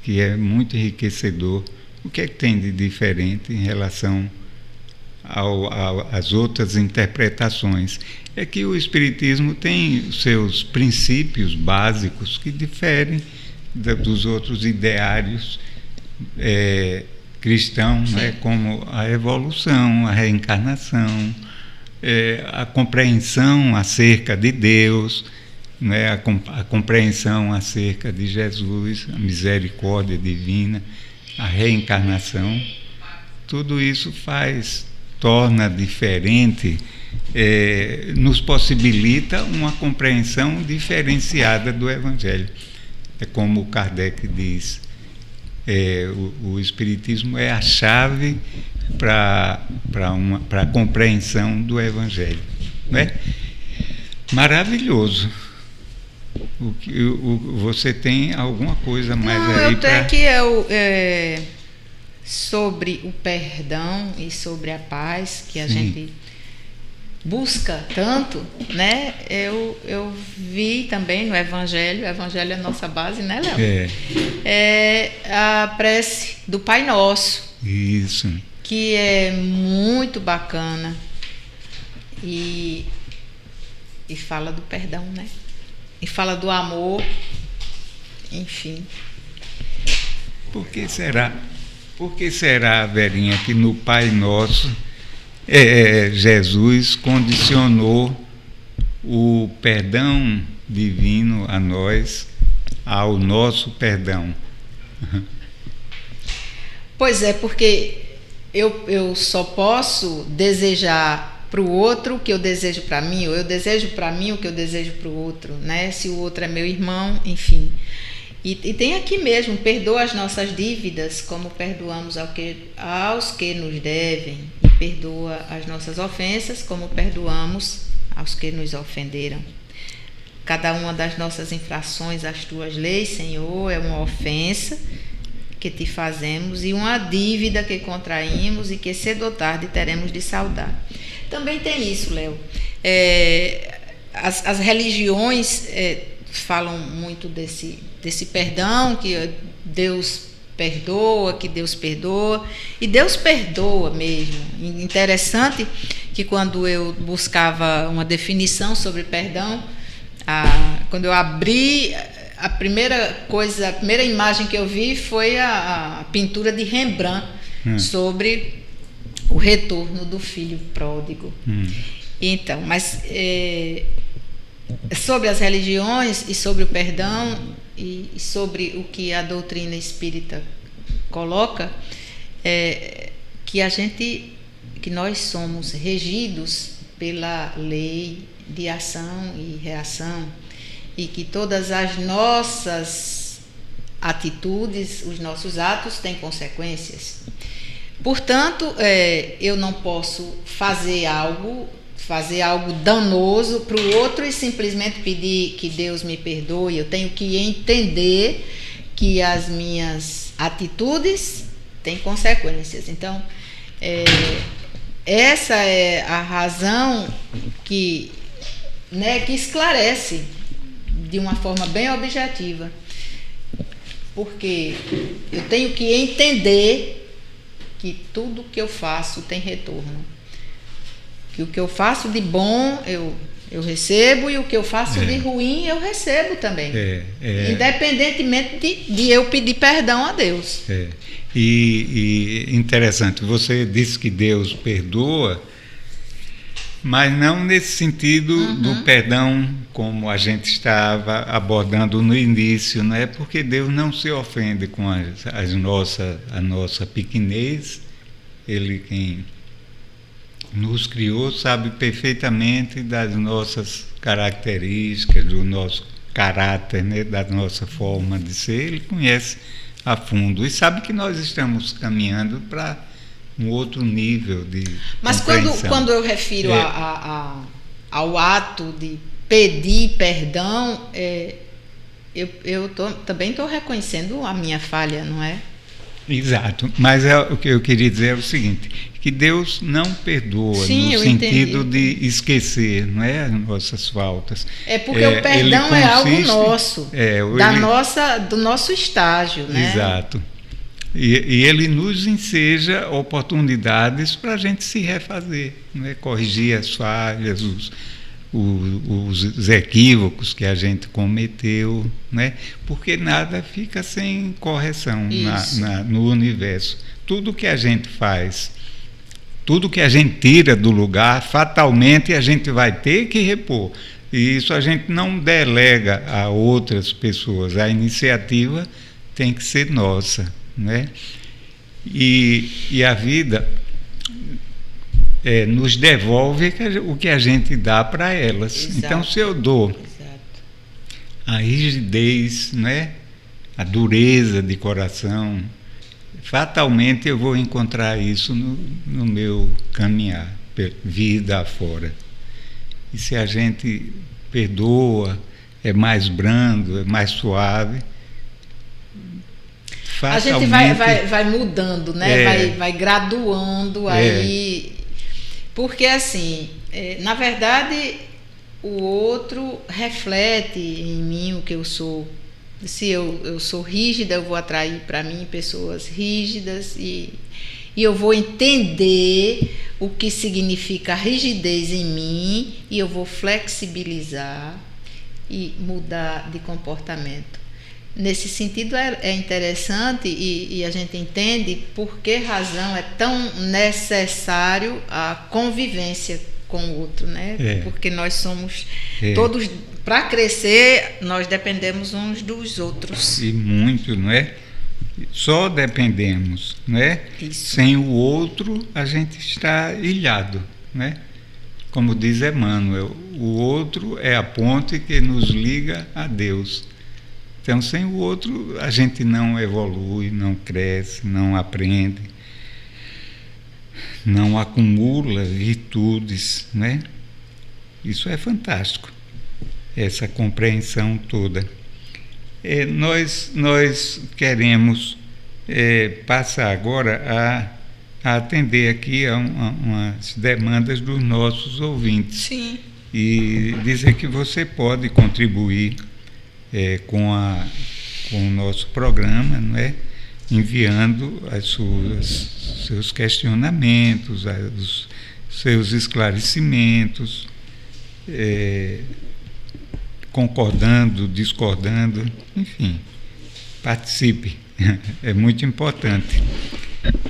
Que é muito enriquecedor. O que é que tem de diferente em relação às outras interpretações? É que o Espiritismo tem os seus princípios básicos que diferem dos outros ideários cristãos, né? Como a evolução, a reencarnação, a compreensão acerca de Deus, né? A compreensão acerca de Jesus, a misericórdia divina, a reencarnação. tudo isso torna diferente, nos possibilita uma compreensão diferenciada do Evangelho. É como Kardec diz, o Espiritismo é a chave para a compreensão do Evangelho. Né? Maravilhoso. Você tem alguma coisa mais aí para... que sobre o perdão e sobre a paz que a gente busca tanto, né? Eu vi também no Evangelho, o Evangelho é a nossa base, né, Léo? É a prece do Pai Nosso. Isso. Que é muito bacana e fala do perdão, né? E fala do amor, enfim. Por que será, Verinha, que no Pai Nosso Jesus condicionou o perdão divino a nós ao nosso perdão? Pois é, porque eu só posso desejar para o outro o que eu desejo para mim, ou eu desejo para mim o que eu desejo para o outro, né? Se o outro é meu irmão, enfim. E tem aqui mesmo, perdoa as nossas dívidas, como perdoamos aos que nos devem, e perdoa as nossas ofensas, como perdoamos aos que nos ofenderam. Cada uma das nossas infrações às tuas leis, Senhor, é uma ofensa que te fazemos e uma dívida que contraímos e que cedo ou tarde teremos de saldar. Também tem isso, Léo. As religiões falam muito desse perdão, que Deus perdoa, que Deus perdoa. E Deus perdoa mesmo. Interessante que quando eu buscava uma definição sobre perdão, quando eu abri, a primeira imagem que eu vi foi a pintura de Rembrandt sobre o retorno do filho pródigo. Então, mas sobre as religiões e sobre o perdão e sobre o que a doutrina espírita coloca, que nós somos regidos pela lei de ação e reação, e que todas as nossas atitudes, os nossos atos têm consequências. Portanto, eu não posso fazer algo danoso para o outro e simplesmente pedir que Deus me perdoe. Eu tenho que entender que as minhas atitudes têm consequências. Então, essa é a razão que esclarece de uma forma bem objetiva, porque eu tenho que entender que tudo que eu faço tem retorno, que o que eu faço de bom eu recebo, e o que eu faço de ruim eu recebo também, independentemente de eu pedir perdão a Deus. E interessante, você disse que Deus perdoa, mas não nesse sentido do perdão como a gente estava abordando no início, não é? Porque Deus não se ofende com a nossa pequenez. Ele, quem nos criou, sabe perfeitamente das nossas características, do nosso caráter, né? Da nossa forma de ser. Ele conhece a fundo e sabe que nós estamos caminhando para um outro nível de Mas quando eu refiro ao ato de pedir perdão, eu também estou reconhecendo a minha falha, não é? Exato, mas o que eu queria dizer é o seguinte, que Deus não perdoa no sentido de esquecer, não é, as nossas faltas. É porque o perdão é algo nosso, do nosso estágio, né? Exato. E ele nos enseja oportunidades para a gente se refazer, né? Corrigir as falhas, os equívocos que a gente cometeu, né? Porque nada fica sem correção no universo. Tudo que a gente faz, tudo que a gente tira do lugar, fatalmente a gente vai ter que repor. E isso a gente não delega a outras pessoas. A iniciativa tem que ser nossa, né? E a vida nos devolve o que a gente dá para elas. Exato. Então, se eu dou a rigidez, né, a dureza de coração, fatalmente eu vou encontrar isso no meu caminhar, vida afora. E se a gente perdoa, é mais brando, é mais suave, a gente vai mudando, né? Vai graduando aí. Porque, assim, na verdade, o outro reflete em mim o que eu sou. Se eu sou rígida, eu vou atrair para mim pessoas rígidas e eu vou entender o que significa a rigidez em mim e eu vou flexibilizar e mudar de comportamento. Nesse sentido, é interessante e a gente entende por que razão é tão necessário a convivência com o outro, né? Porque nós somos todos, para crescer, nós dependemos uns dos outros. E muito, não é? Só dependemos, não é? Isso. Sem o outro, a gente está ilhado, né? Como diz Emmanuel, o outro é a ponte que nos liga a Deus. Então, sem o outro, a gente não evolui, não cresce, não aprende, não acumula virtudes, né? Isso é fantástico, essa compreensão toda. Nós queremos passar agora a atender aqui a umas demandas dos nossos ouvintes. Sim. E dizer que você pode contribuir com o nosso programa, não é? Enviando seus questionamentos, os seus esclarecimentos, concordando, discordando, enfim, participe, é muito importante.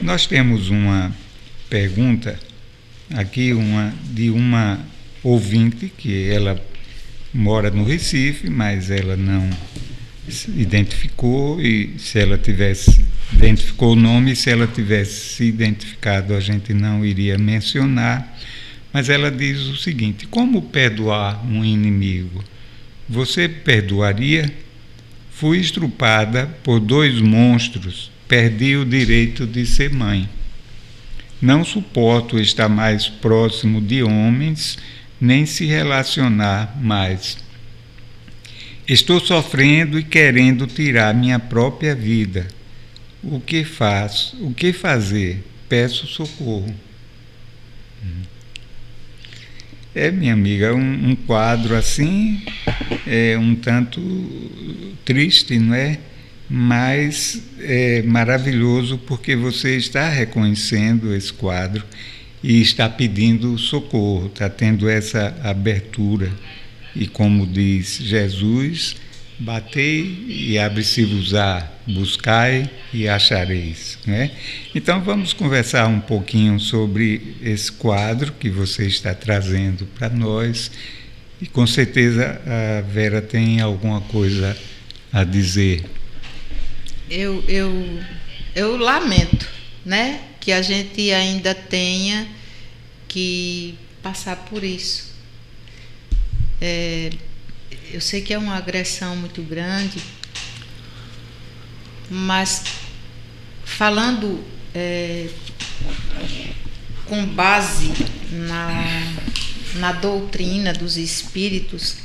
Nós temos uma pergunta aqui, de uma ouvinte, que ela mora no Recife, mas ela não se identificou, e se ela identificou o nome, se ela tivesse se identificado, a gente não iria mencionar, mas ela diz o seguinte: como perdoar um inimigo? Você perdoaria? Fui estrupada por 2 monstros, perdi o direito de ser mãe. Não suporto estar mais próximo de homens, nem se relacionar mais. Estou sofrendo e querendo tirar minha própria vida. O que faço? O que fazer? Peço socorro. Minha amiga, um quadro assim é um tanto triste, não é? Mas é maravilhoso, porque você está reconhecendo esse quadro e está pedindo socorro, está tendo essa abertura. E como diz Jesus, batei e abre-se-vos-á, buscai e achareis, né? Então vamos conversar um pouquinho sobre esse quadro que você está trazendo para nós, e com certeza a Vera tem alguma coisa a dizer. Eu lamento, né, que a gente ainda tenha que passar por isso. Eu sei que é uma agressão muito grande, mas falando com base na doutrina dos espíritos,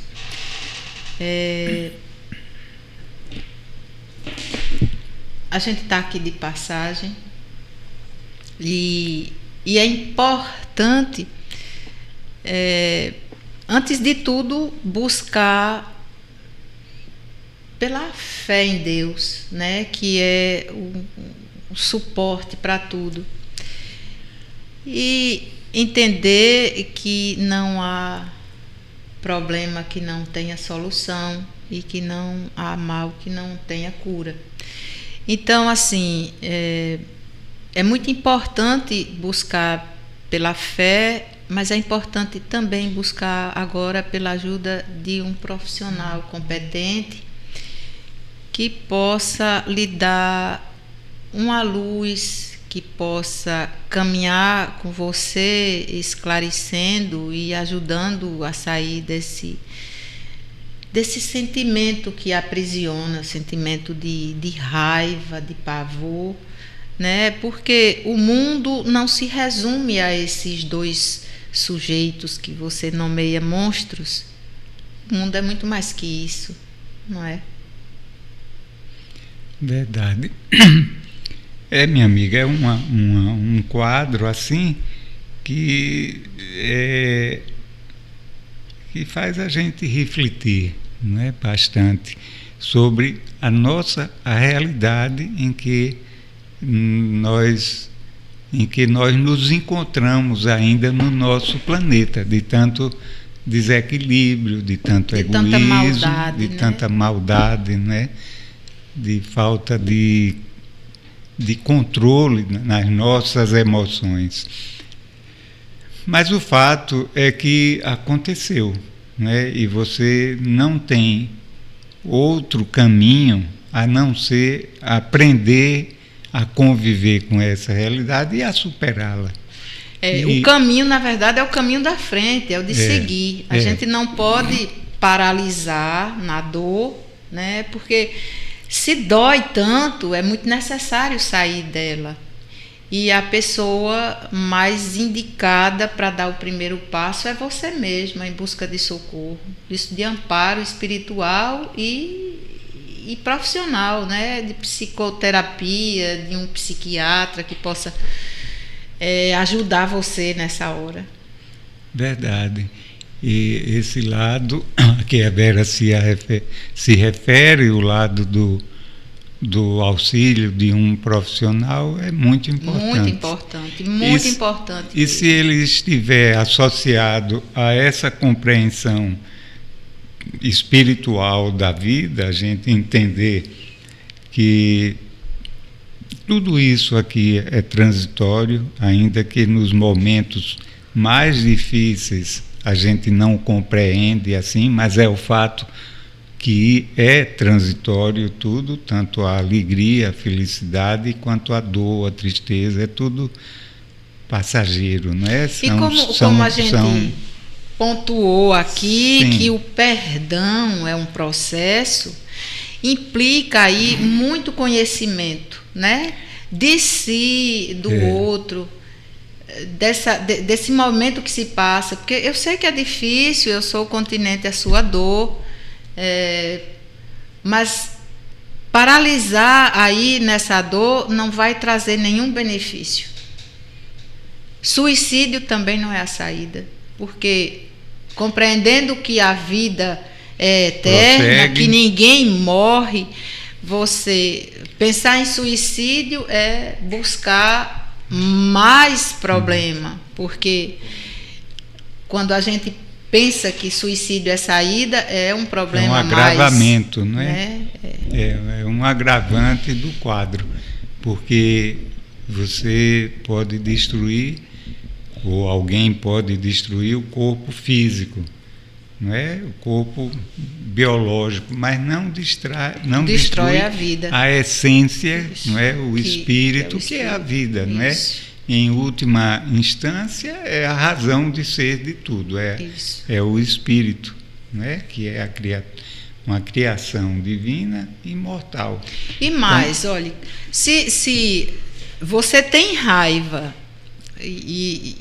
a gente está aqui de passagem e é importante, antes de tudo, buscar pela fé em Deus, né, que é o suporte para tudo, e entender que não há problema que não tenha solução e que não há mal que não tenha cura. Então, assim, é muito importante buscar pela fé, mas é importante também buscar agora pela ajuda de um profissional competente que possa lhe dar uma luz que possa caminhar com você, esclarecendo e ajudando a sair desse sentimento que aprisiona, sentimento de raiva, de pavor, né? Porque o mundo não se resume a esses dois sujeitos que você nomeia monstros. O mundo é muito mais que isso, não é? Verdade. Minha amiga, é um quadro assim que faz a gente refletir, não é, bastante sobre a realidade em que nós nos encontramos ainda no nosso planeta, de tanto desequilíbrio, de tanto egoísmo, tanta maldade, de tanta maldade, né? De falta de controle nas nossas emoções. Mas o fato é que aconteceu, né? E você não tem outro caminho a não ser aprender a conviver com essa realidade e a superá-la. O caminho, na verdade, é o caminho da frente, é o de seguir. A gente não pode paralisar na dor, né? Porque se dói tanto, é muito necessário sair dela. E a pessoa mais indicada para dar o primeiro passo é você mesma, em busca de socorro, de amparo espiritual e profissional, né? De psicoterapia, de um psiquiatra que possa ajudar você nessa hora. Verdade. E esse lado a que a Vera se refere, o lado do auxílio de um profissional, é muito importante. Muito importante. E se ele estiver associado a essa compreensão espiritual da vida, a gente entender que tudo isso aqui é transitório, ainda que nos momentos mais difíceis a gente não compreende assim, mas é o fato que é transitório tudo, tanto a alegria, a felicidade, quanto a dor, a tristeza, é tudo passageiro, não é? E como a gente pontuou aqui, sim, que o perdão é um processo, implica aí muito conhecimento, né? De si, do outro, desse momento que se passa, porque eu sei que é difícil, eu sou o continente, a sua dor, mas paralisar aí nessa dor não vai trazer nenhum benefício. Suicídio também não é a saída, porque compreendendo que a vida é eterna, que ninguém morre, você pensar em suicídio é buscar mais problema, porque quando a gente pensa que suicídio é saída, é um problema mais... É um agravamento, não é? É um agravante do quadro, porque você pode destruir, ou alguém pode destruir o corpo físico, não é? O corpo biológico, mas não destrói a vida, a essência, não é? O espírito, que é a vida, não é? Em última instância, é a razão de ser de tudo, é o espírito, não é? Que é uma criação divina imortal. E mais, então, olha, se você tem raiva, e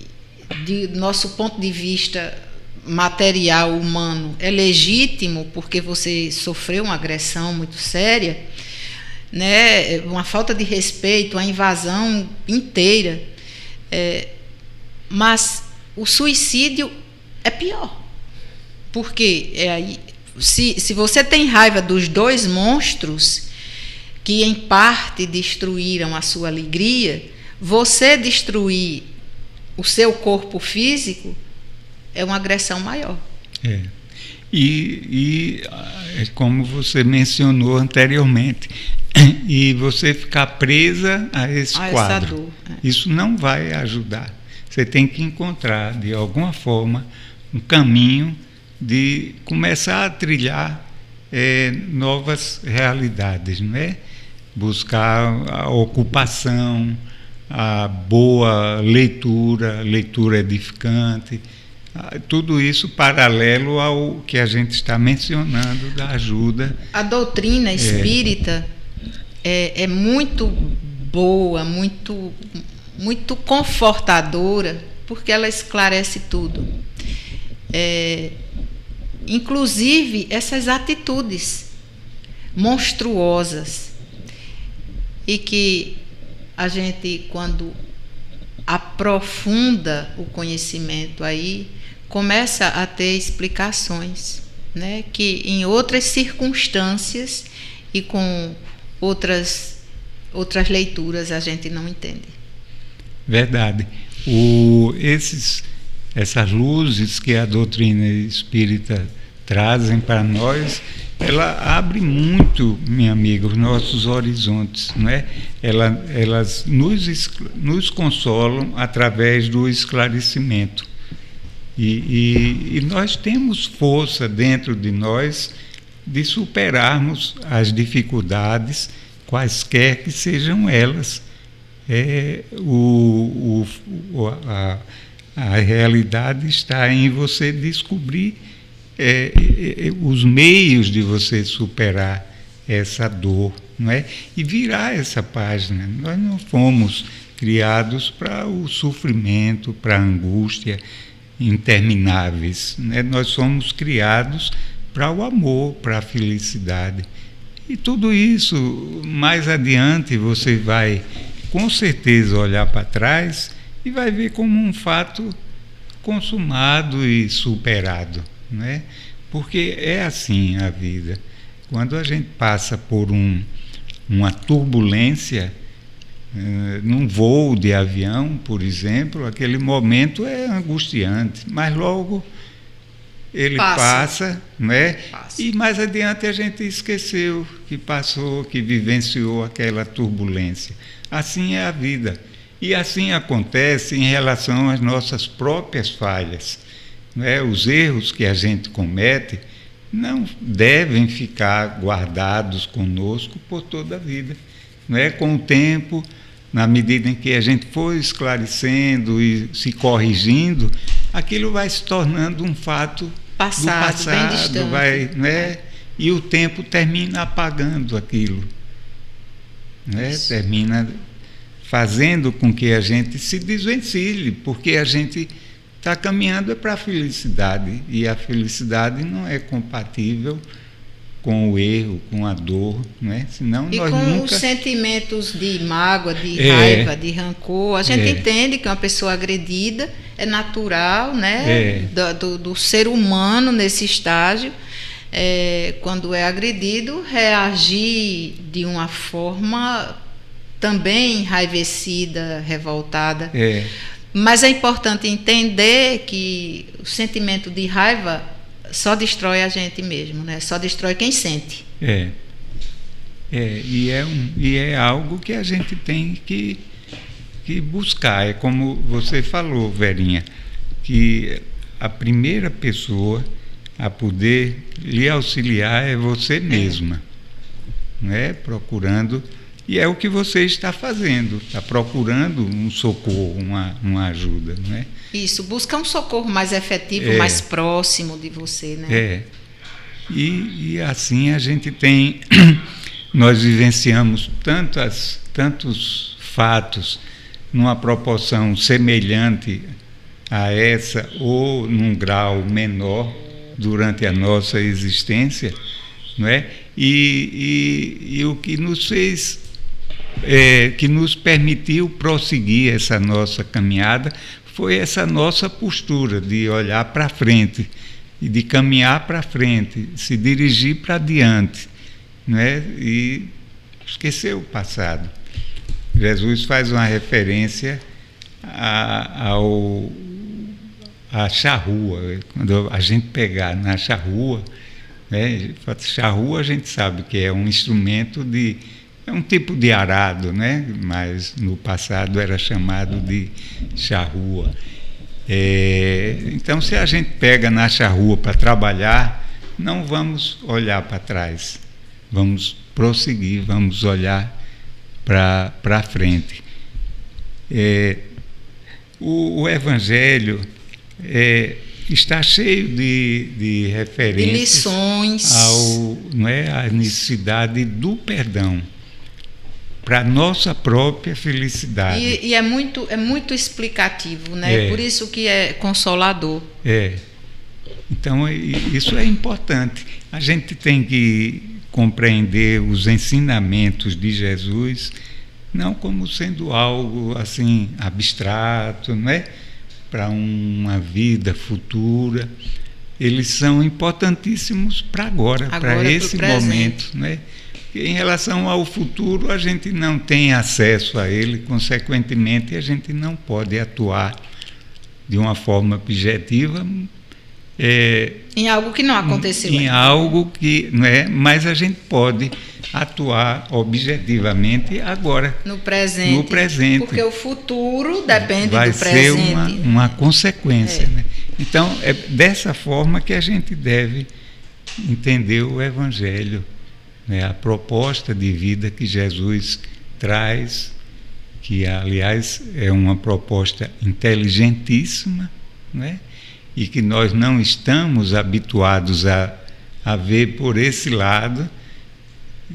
de nosso ponto de vista material humano é legítimo, porque você sofreu uma agressão muito séria, né? Uma falta de respeito, uma invasão inteira, mas o suicídio é pior, porque se você tem raiva dos dois monstros que em parte destruíram a sua alegria, você destruir o seu corpo físico é uma agressão maior. E como você mencionou anteriormente, e você ficar presa a esse quadro, isso não vai ajudar. Você tem que encontrar, de alguma forma, um caminho de começar a trilhar novas realidades, não é? Buscar a ocupação, a boa leitura edificante, tudo isso paralelo ao que a gente está mencionando da ajuda. A doutrina espírita é muito boa, muito confortadora, porque ela esclarece tudo. Inclusive essas atitudes monstruosas, e que a gente, quando aprofunda o conhecimento aí, começa a ter explicações, né, que em outras circunstâncias e com outras leituras a gente não entende. Verdade. Essas luzes que a doutrina espírita trazem para nós, ela abre muito, minha amiga, os nossos horizontes, não é? Elas nos consolam através do esclarecimento. E nós temos força dentro de nós de superarmos as dificuldades, quaisquer que sejam elas. A realidade está em você descobrir os meios de você superar essa dor, não é? E virar essa página. Nós não fomos criados para o sofrimento, para a angústia intermináveis, né? Nós somos criados para o amor, para a felicidade. E tudo isso, mais adiante, você vai com certeza olhar para trás e vai ver como um fato consumado e superado, né? Porque é assim a vida. Quando a gente passa por uma turbulência, num voo de avião, por exemplo, aquele momento é angustiante, mas logo ele passa, né? E mais adiante a gente esqueceu que passou, que vivenciou aquela turbulência. Assim é a vida. E assim acontece em relação às nossas próprias falhas, né? Os erros que a gente comete não devem ficar guardados conosco por toda a vida, né? Com o tempo, na medida em que a gente for esclarecendo e se corrigindo, aquilo vai se tornando um fato do passado, bem distante, né? E o tempo termina apagando aquilo, né? Termina fazendo com que a gente se desvencilhe, porque a gente está caminhando para a felicidade, e a felicidade não é compatível com o erro, com a dor, né? Senão e nós com nunca... os sentimentos de mágoa, de raiva, de rancor. A gente entende que uma pessoa agredida é natural, né? Do ser humano nesse estágio, quando é agredido, reagir de uma forma também enraivecida, revoltada. Mas é importante entender que o sentimento de raiva só destrói a gente mesmo, né? Só destrói quem sente. E é algo que a gente tem que buscar. É como você falou, Verinha, que a primeira pessoa a poder lhe auxiliar é você mesma, né? Procurando, e é o que você está fazendo, está procurando um socorro, uma ajuda, né? Isso, busca um socorro mais efetivo, mais próximo de você, né? E assim a gente tem, nós vivenciamos tantos fatos numa proporção semelhante a essa ou num grau menor durante a nossa existência, não é? E o que nos fez, que nos permitiu prosseguir essa nossa caminhada foi essa nossa postura de olhar para frente e de caminhar para frente, se dirigir para diante, né? E esquecer o passado. Jesus faz uma referência à charrua. Quando a gente pegar na charrua, né? Charrua a gente sabe que é um instrumento é um tipo de arado, né? Mas no passado era chamado de charrua. Então, se a gente pega na charrua para trabalhar, não vamos olhar para trás, vamos prosseguir, vamos olhar para frente. O Evangelho está cheio de referências, de lições, à necessidade do perdão para a nossa própria felicidade. E é muito explicativo, né? Por isso que é consolador. Então, isso é importante. A gente tem que compreender os ensinamentos de Jesus não como sendo algo assim abstrato, não é? Para uma vida futura. Eles são importantíssimos para agora, para esse momento, não é? Em relação ao futuro, a gente não tem acesso a ele, consequentemente, a gente não pode atuar de uma forma objetiva em algo que não aconteceu. Em algo que, não é? Mas a gente pode atuar objetivamente agora. No presente. Porque o futuro depende do presente. Vai ser uma consequência. Né? Então, é dessa forma que a gente deve entender o Evangelho. Né? A proposta de vida que Jesus traz, que, aliás, é uma proposta inteligentíssima, né? E que nós não estamos habituados a ver por esse lado,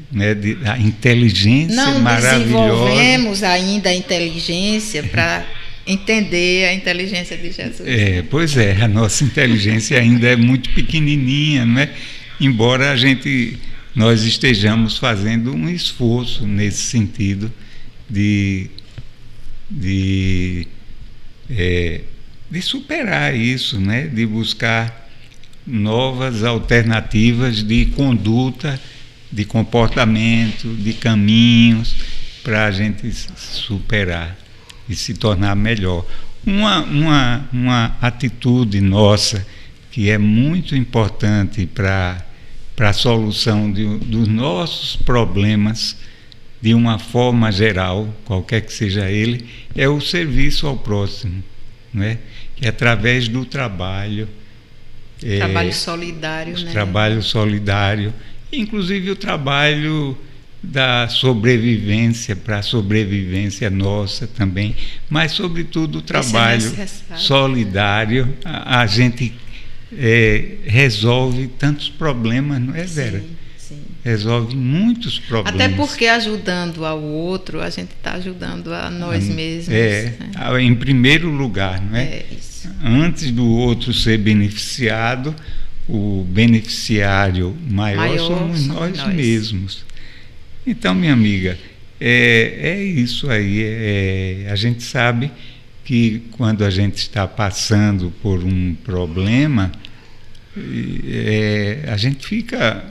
né, a inteligência maravilhosa. Não desenvolvemos ainda a inteligência para entender a inteligência de Jesus. Pois é, a nossa inteligência ainda é muito pequenininha, não é? Embora nós estejamos fazendo um esforço nesse sentido de superar isso, né? De buscar novas alternativas de conduta, de comportamento, de caminhos para a gente superar e se tornar melhor. Uma atitude nossa que é muito importante para a solução dos nossos problemas, de uma forma geral, qualquer que seja ele, é o serviço ao próximo, não é? Que é através do trabalho. Trabalho solidário, né? Trabalho solidário, inclusive o trabalho da sobrevivência, para a sobrevivência nossa também, mas, sobretudo, o trabalho solidário. A gente resolve tantos problemas, não é, Vera? Sim. Resolve muitos problemas. Até porque, ajudando ao outro, a gente está ajudando a nós mesmos. Né? Em primeiro lugar, não é? Isso. Antes do outro ser beneficiado, o beneficiário maior somos nós mesmos. Então, minha amiga, é isso aí. A gente sabe que quando a gente está passando por um problema, a gente fica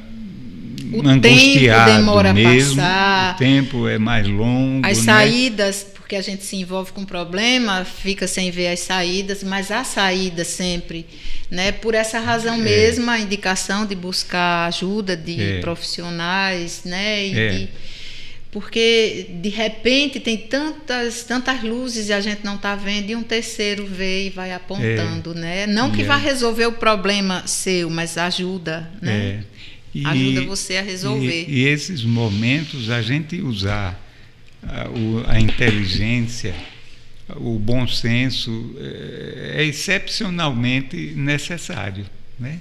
angustiado, tempo demora mesmo, a passar, o tempo é mais longo. As saídas, porque a gente se envolve com problema, fica sem ver as saídas, mas há saída sempre, né? Por essa razão mesmo, a indicação de buscar ajuda de profissionais, né? Porque de repente tem tantas luzes e a gente não está vendo, e um terceiro vê e vai apontando, né? Não que vá resolver o problema seu, mas ajuda, né? Ajuda você a resolver. E esses momentos, a gente usar a inteligência, o bom senso, é excepcionalmente necessário, né?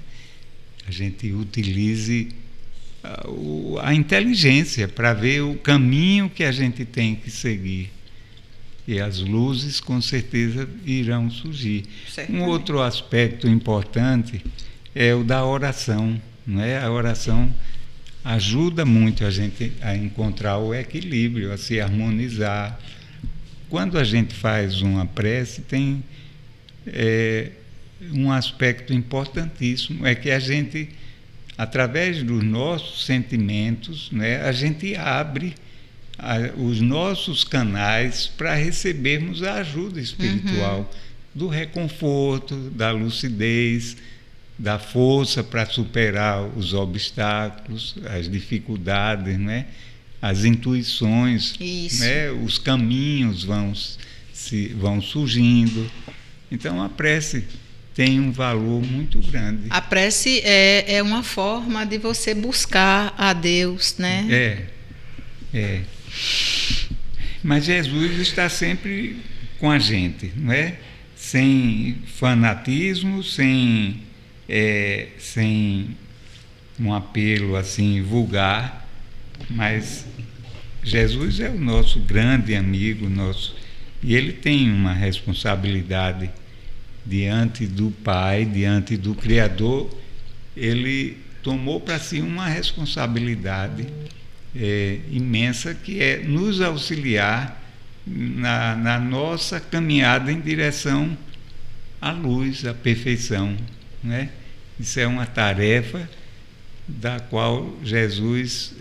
A gente utilize a inteligência para ver o caminho que a gente tem que seguir. E as luzes, com certeza, irão surgir. Um outro aspecto importante é o da oração. Não é? A oração ajuda muito a gente a encontrar o equilíbrio, a se harmonizar. Quando a gente faz uma prece, tem um aspecto importantíssimo, é que a gente, através dos nossos sentimentos, né, a gente abre os nossos canais para recebermos a ajuda espiritual, do reconforto, da lucidez, da força para superar os obstáculos, as dificuldades, né? As intuições, né? Os caminhos vão surgindo. Então, a prece tem um valor muito grande. A prece é uma forma de você buscar a Deus, né? Mas Jesus está sempre com a gente, não é? Sem fanatismo, sem um apelo assim vulgar, mas Jesus é o nosso grande amigo, e ele tem uma responsabilidade diante do Pai, diante do Criador. Ele tomou para si uma responsabilidade imensa, que é nos auxiliar na nossa caminhada em direção à luz, à perfeição, né? Isso é uma tarefa da qual Jesus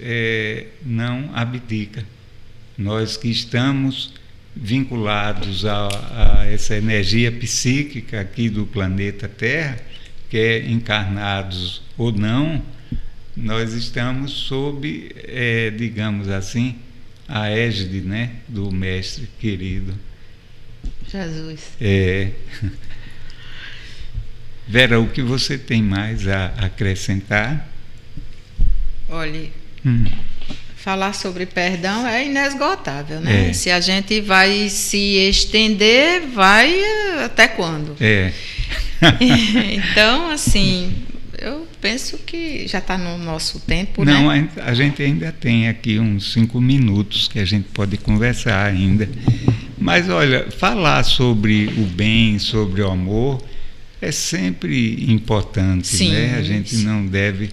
não abdica. Nós que estamos vinculados a essa energia psíquica aqui do planeta Terra, quer encarnados ou não, nós estamos sob, digamos assim, a égide, né, do Mestre querido. Jesus. Vera, o que você tem mais a acrescentar? Olhe, falar sobre perdão é inesgotável, né? Se a gente vai se estender, vai até quando? Então, assim, eu penso que já está no nosso tempo, Não, né? a gente ainda tem aqui uns 5 minutos que a gente pode conversar ainda. Mas, olha, falar sobre o bem, sobre o amor, é sempre importante, Sim, né? A gente não deve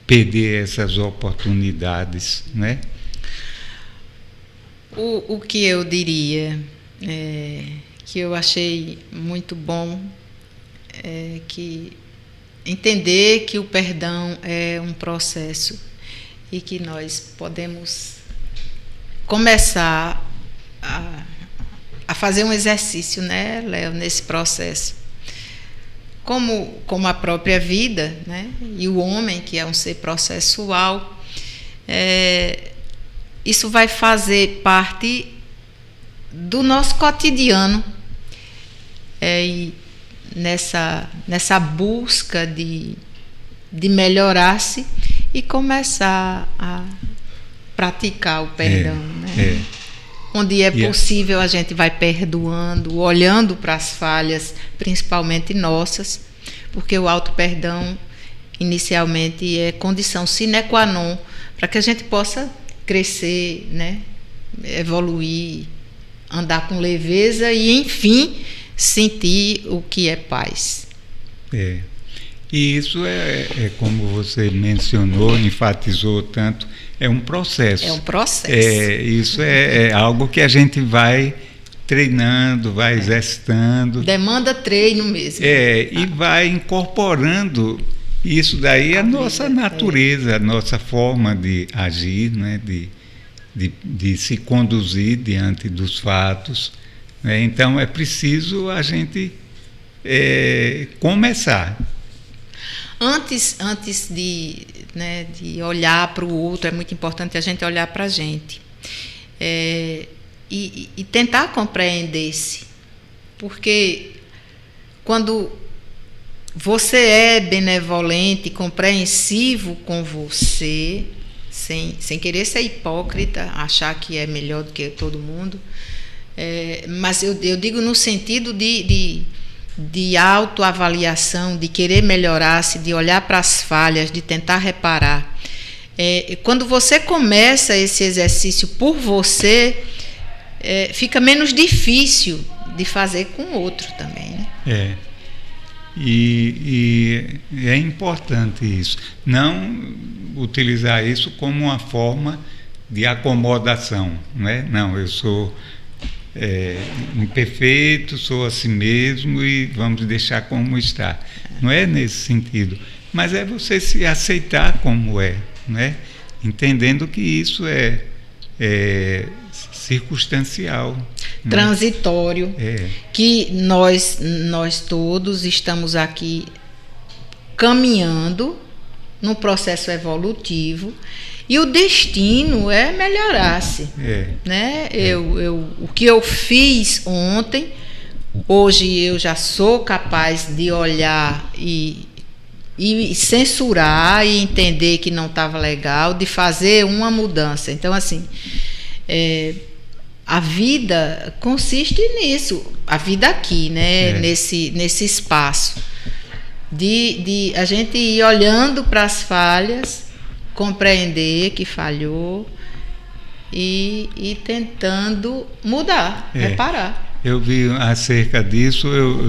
perder essas oportunidades, né? O que eu diria, que eu achei muito bom, que entender que o perdão é um processo e que nós podemos começar a fazer um exercício, né, Léo, nesse processo. Como a própria vida, né, e o homem, que é um ser processual, isso vai fazer parte do nosso cotidiano, e nessa busca de melhorar-se e começar a praticar o perdão, né? Onde é possível, a gente vai perdoando, olhando para as falhas, principalmente nossas, porque o auto-perdão inicialmente é condição sine qua non para que a gente possa crescer, né? Evoluir, andar com leveza e, enfim, sentir o que é paz. E isso como você mencionou, enfatizou tanto, é um processo. É um processo. Isso é algo que a gente vai treinando, vai exercitando. Demanda treino mesmo. E vai incorporando isso daí à nossa natureza, a nossa forma de agir, né? de se conduzir diante dos fatos. Né? Então, é preciso a gente começar. Antes de olhar para o outro, é muito importante a gente olhar para a gente. E tentar compreender-se. Porque quando você é benevolente, compreensivo com você, sem querer ser hipócrita, achar que é melhor do que todo mundo, mas eu digo no sentido de autoavaliação, de querer melhorar-se, de olhar para as falhas, de tentar reparar. Quando você começa esse exercício por você, fica menos difícil de fazer com o outro também, né? E é importante isso. Não utilizar isso como uma forma de acomodação, né? Não, eu sou imperfeito, sou assim mesmo e vamos deixar como está. Não é nesse sentido, mas é você se aceitar como né? Entendendo que isso é circunstancial, transitório, que nós todos estamos aqui caminhando num processo evolutivo. E o destino é melhorar-se. Né? O que eu fiz ontem, hoje eu já sou capaz de olhar e e censurar e entender que não estava legal, de fazer uma mudança. Então, assim, a vida consiste nisso, a vida aqui, né? Nesse espaço, de a gente ir olhando para as falhas, compreender que falhou e tentando mudar, reparar. Eu vi acerca disso,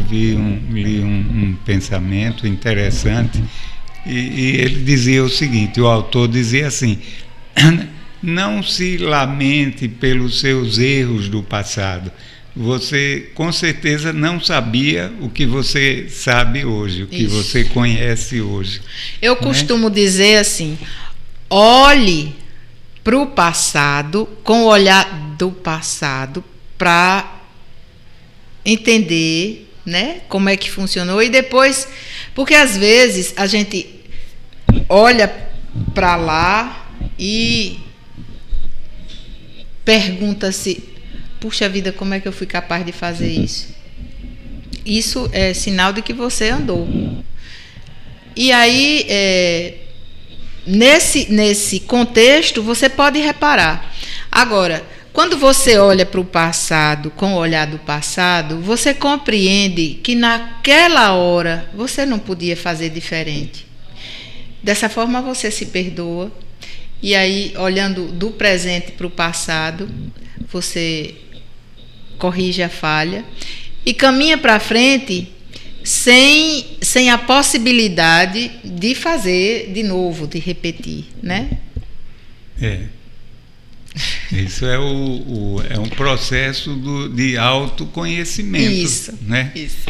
li um pensamento interessante e ele dizia o seguinte, o autor dizia assim: não se lamente pelos seus erros do passado. Você com certeza não sabia o que você sabe hoje, o que você conhece hoje. Eu costumo dizer assim: olhe para o passado com o olhar do passado para entender, né, como é que funcionou, e depois, porque às vezes a gente olha para lá e pergunta-se: puxa vida, como é que eu fui capaz de fazer isso? Isso é sinal de que você andou. E aí, nesse contexto, você pode reparar. Agora, quando você olha para o passado, com o olhar do passado, você compreende que naquela hora você não podia fazer diferente. Dessa forma você se perdoa, e aí, olhando do presente para o passado, você corrige a falha e caminha para frente sem a possibilidade de fazer de novo, de repetir, né? Isso é um processo de autoconhecimento. Isso, né? Isso.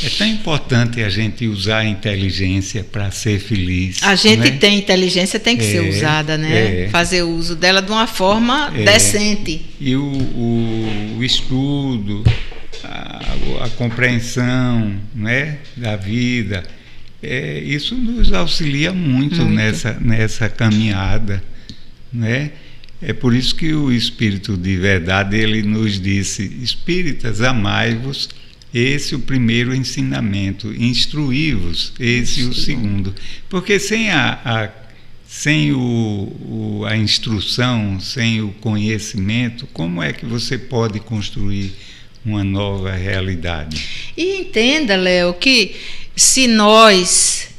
É tão importante a gente usar a inteligência para ser feliz. A gente, né? tem inteligência, tem que ser usada, né? Fazer uso dela de uma forma decente. E o estudo, a compreensão, né, da vida, isso nos auxilia muito. Nessa caminhada, né? É por isso que o Espírito de Verdade, ele nos disse: espíritas, amai-vos, esse o primeiro ensinamento, instruí-vos, esse o segundo. Porque sem a instrução, sem o conhecimento, como é que você pode construir uma nova realidade? E entenda, Léo, que se nós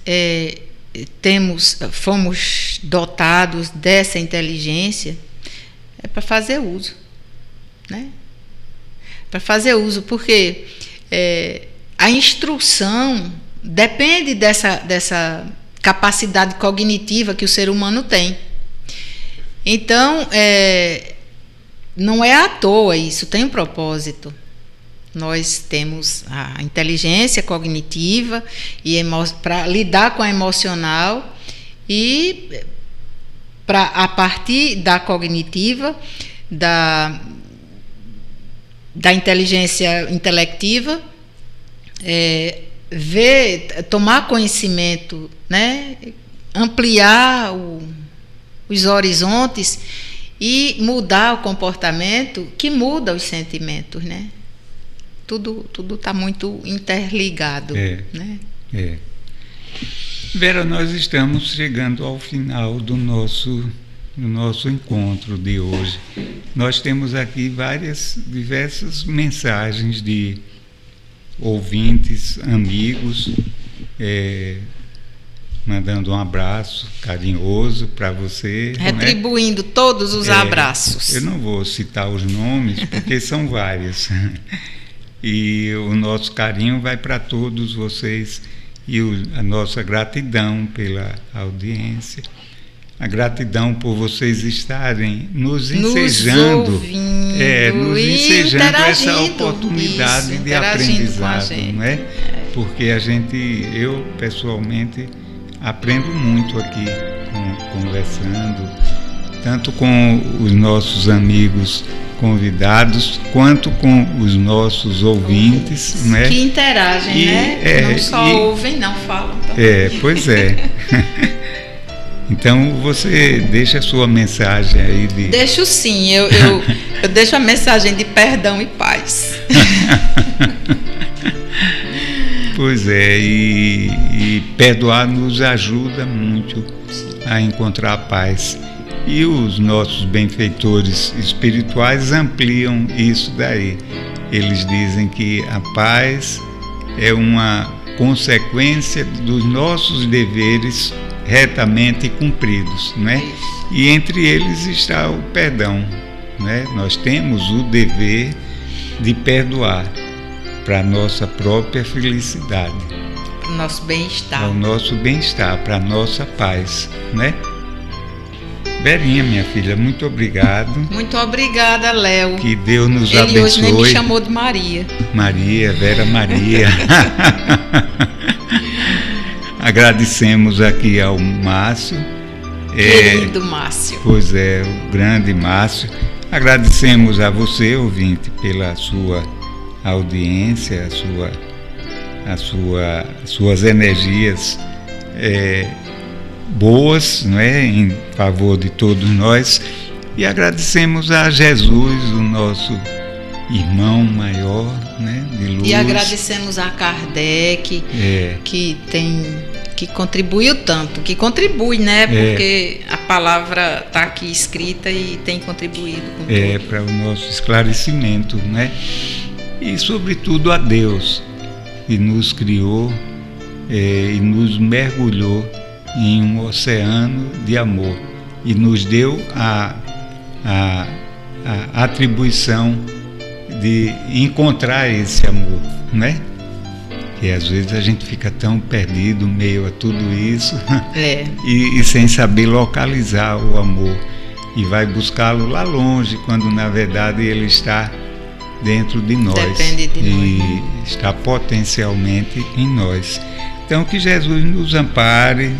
fomos dotados dessa inteligência, é para fazer uso, né? Para fazer uso, porque a instrução depende dessa capacidade cognitiva que o ser humano tem. Então, não é à toa isso, tem um propósito. Nós temos a inteligência cognitiva para lidar com a emocional, e a partir da cognitiva, da inteligência intelectiva, tomar conhecimento, né? Ampliar os horizontes e mudar o comportamento, que muda os sentimentos, né? Tudo está muito interligado. Né? Vera, nós estamos chegando ao final do nosso encontro de hoje. Nós temos aqui diversas mensagens de ouvintes, amigos, mandando um abraço carinhoso para você. Retribuindo, né? Todos os abraços. Eu não vou citar os nomes, porque são vários. E o nosso carinho vai para todos vocês, e a nossa gratidão pela audiência, a gratidão por vocês estarem nos ensejando, nos ensejando essa oportunidade de aprendizado, não é? Porque eu pessoalmente aprendo muito aqui conversando, tanto com os nossos amigos convidados, quanto com os nossos ouvintes, né? Que interagem, né? Não só ouvem, não falam também. Pois é. Então você deixa a sua mensagem aí de... Deixo sim, eu deixo a mensagem de perdão e paz. Pois é, e perdoar nos ajuda muito a encontrar paz. E os nossos benfeitores espirituais ampliam isso daí. Eles dizem que a paz é uma consequência dos nossos deveres retamente cumpridos, né? E entre eles está o perdão, né? Nós temos o dever de perdoar para a nossa própria felicidade, para o nosso bem-estar. Para o nosso bem-estar, para a nossa paz, né? Verinha, minha filha, muito obrigado. Muito obrigada, Léo. Que Deus nos abençoe. Ele hoje nem me chamou de Maria. Maria, Vera Maria. Agradecemos aqui ao Márcio. Querido Márcio. Pois é, o grande Márcio. Agradecemos a você, ouvinte, pela sua audiência, suas energias boas, não é, em favor de todos nós, e agradecemos a Jesus, o nosso irmão maior, né, de luz. E agradecemos a Kardec, que contribuiu tanto, que contribui, né, porque a palavra está aqui escrita e tem contribuído com tudo. Para o nosso esclarecimento, né, e sobretudo a Deus, que nos criou e nos mergulhou em um oceano de amor e nos deu a atribuição de encontrar esse amor, né? Que às vezes a gente fica tão perdido meio a tudo isso e sem saber localizar o amor, e vai buscá-lo lá longe, quando na verdade ele está dentro de nós. Depende de nós. Está potencialmente em nós. Então, que Jesus nos ampare,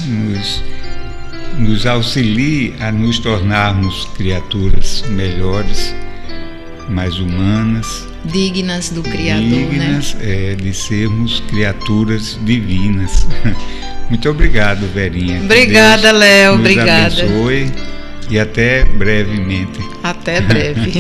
nos auxilie a nos tornarmos criaturas melhores, mais humanas, dignas do Criador, dignas, né? De sermos criaturas divinas. Muito obrigado, Verinha. Obrigada, Léo. Obrigada. Deus abençoe e até brevemente. Até breve.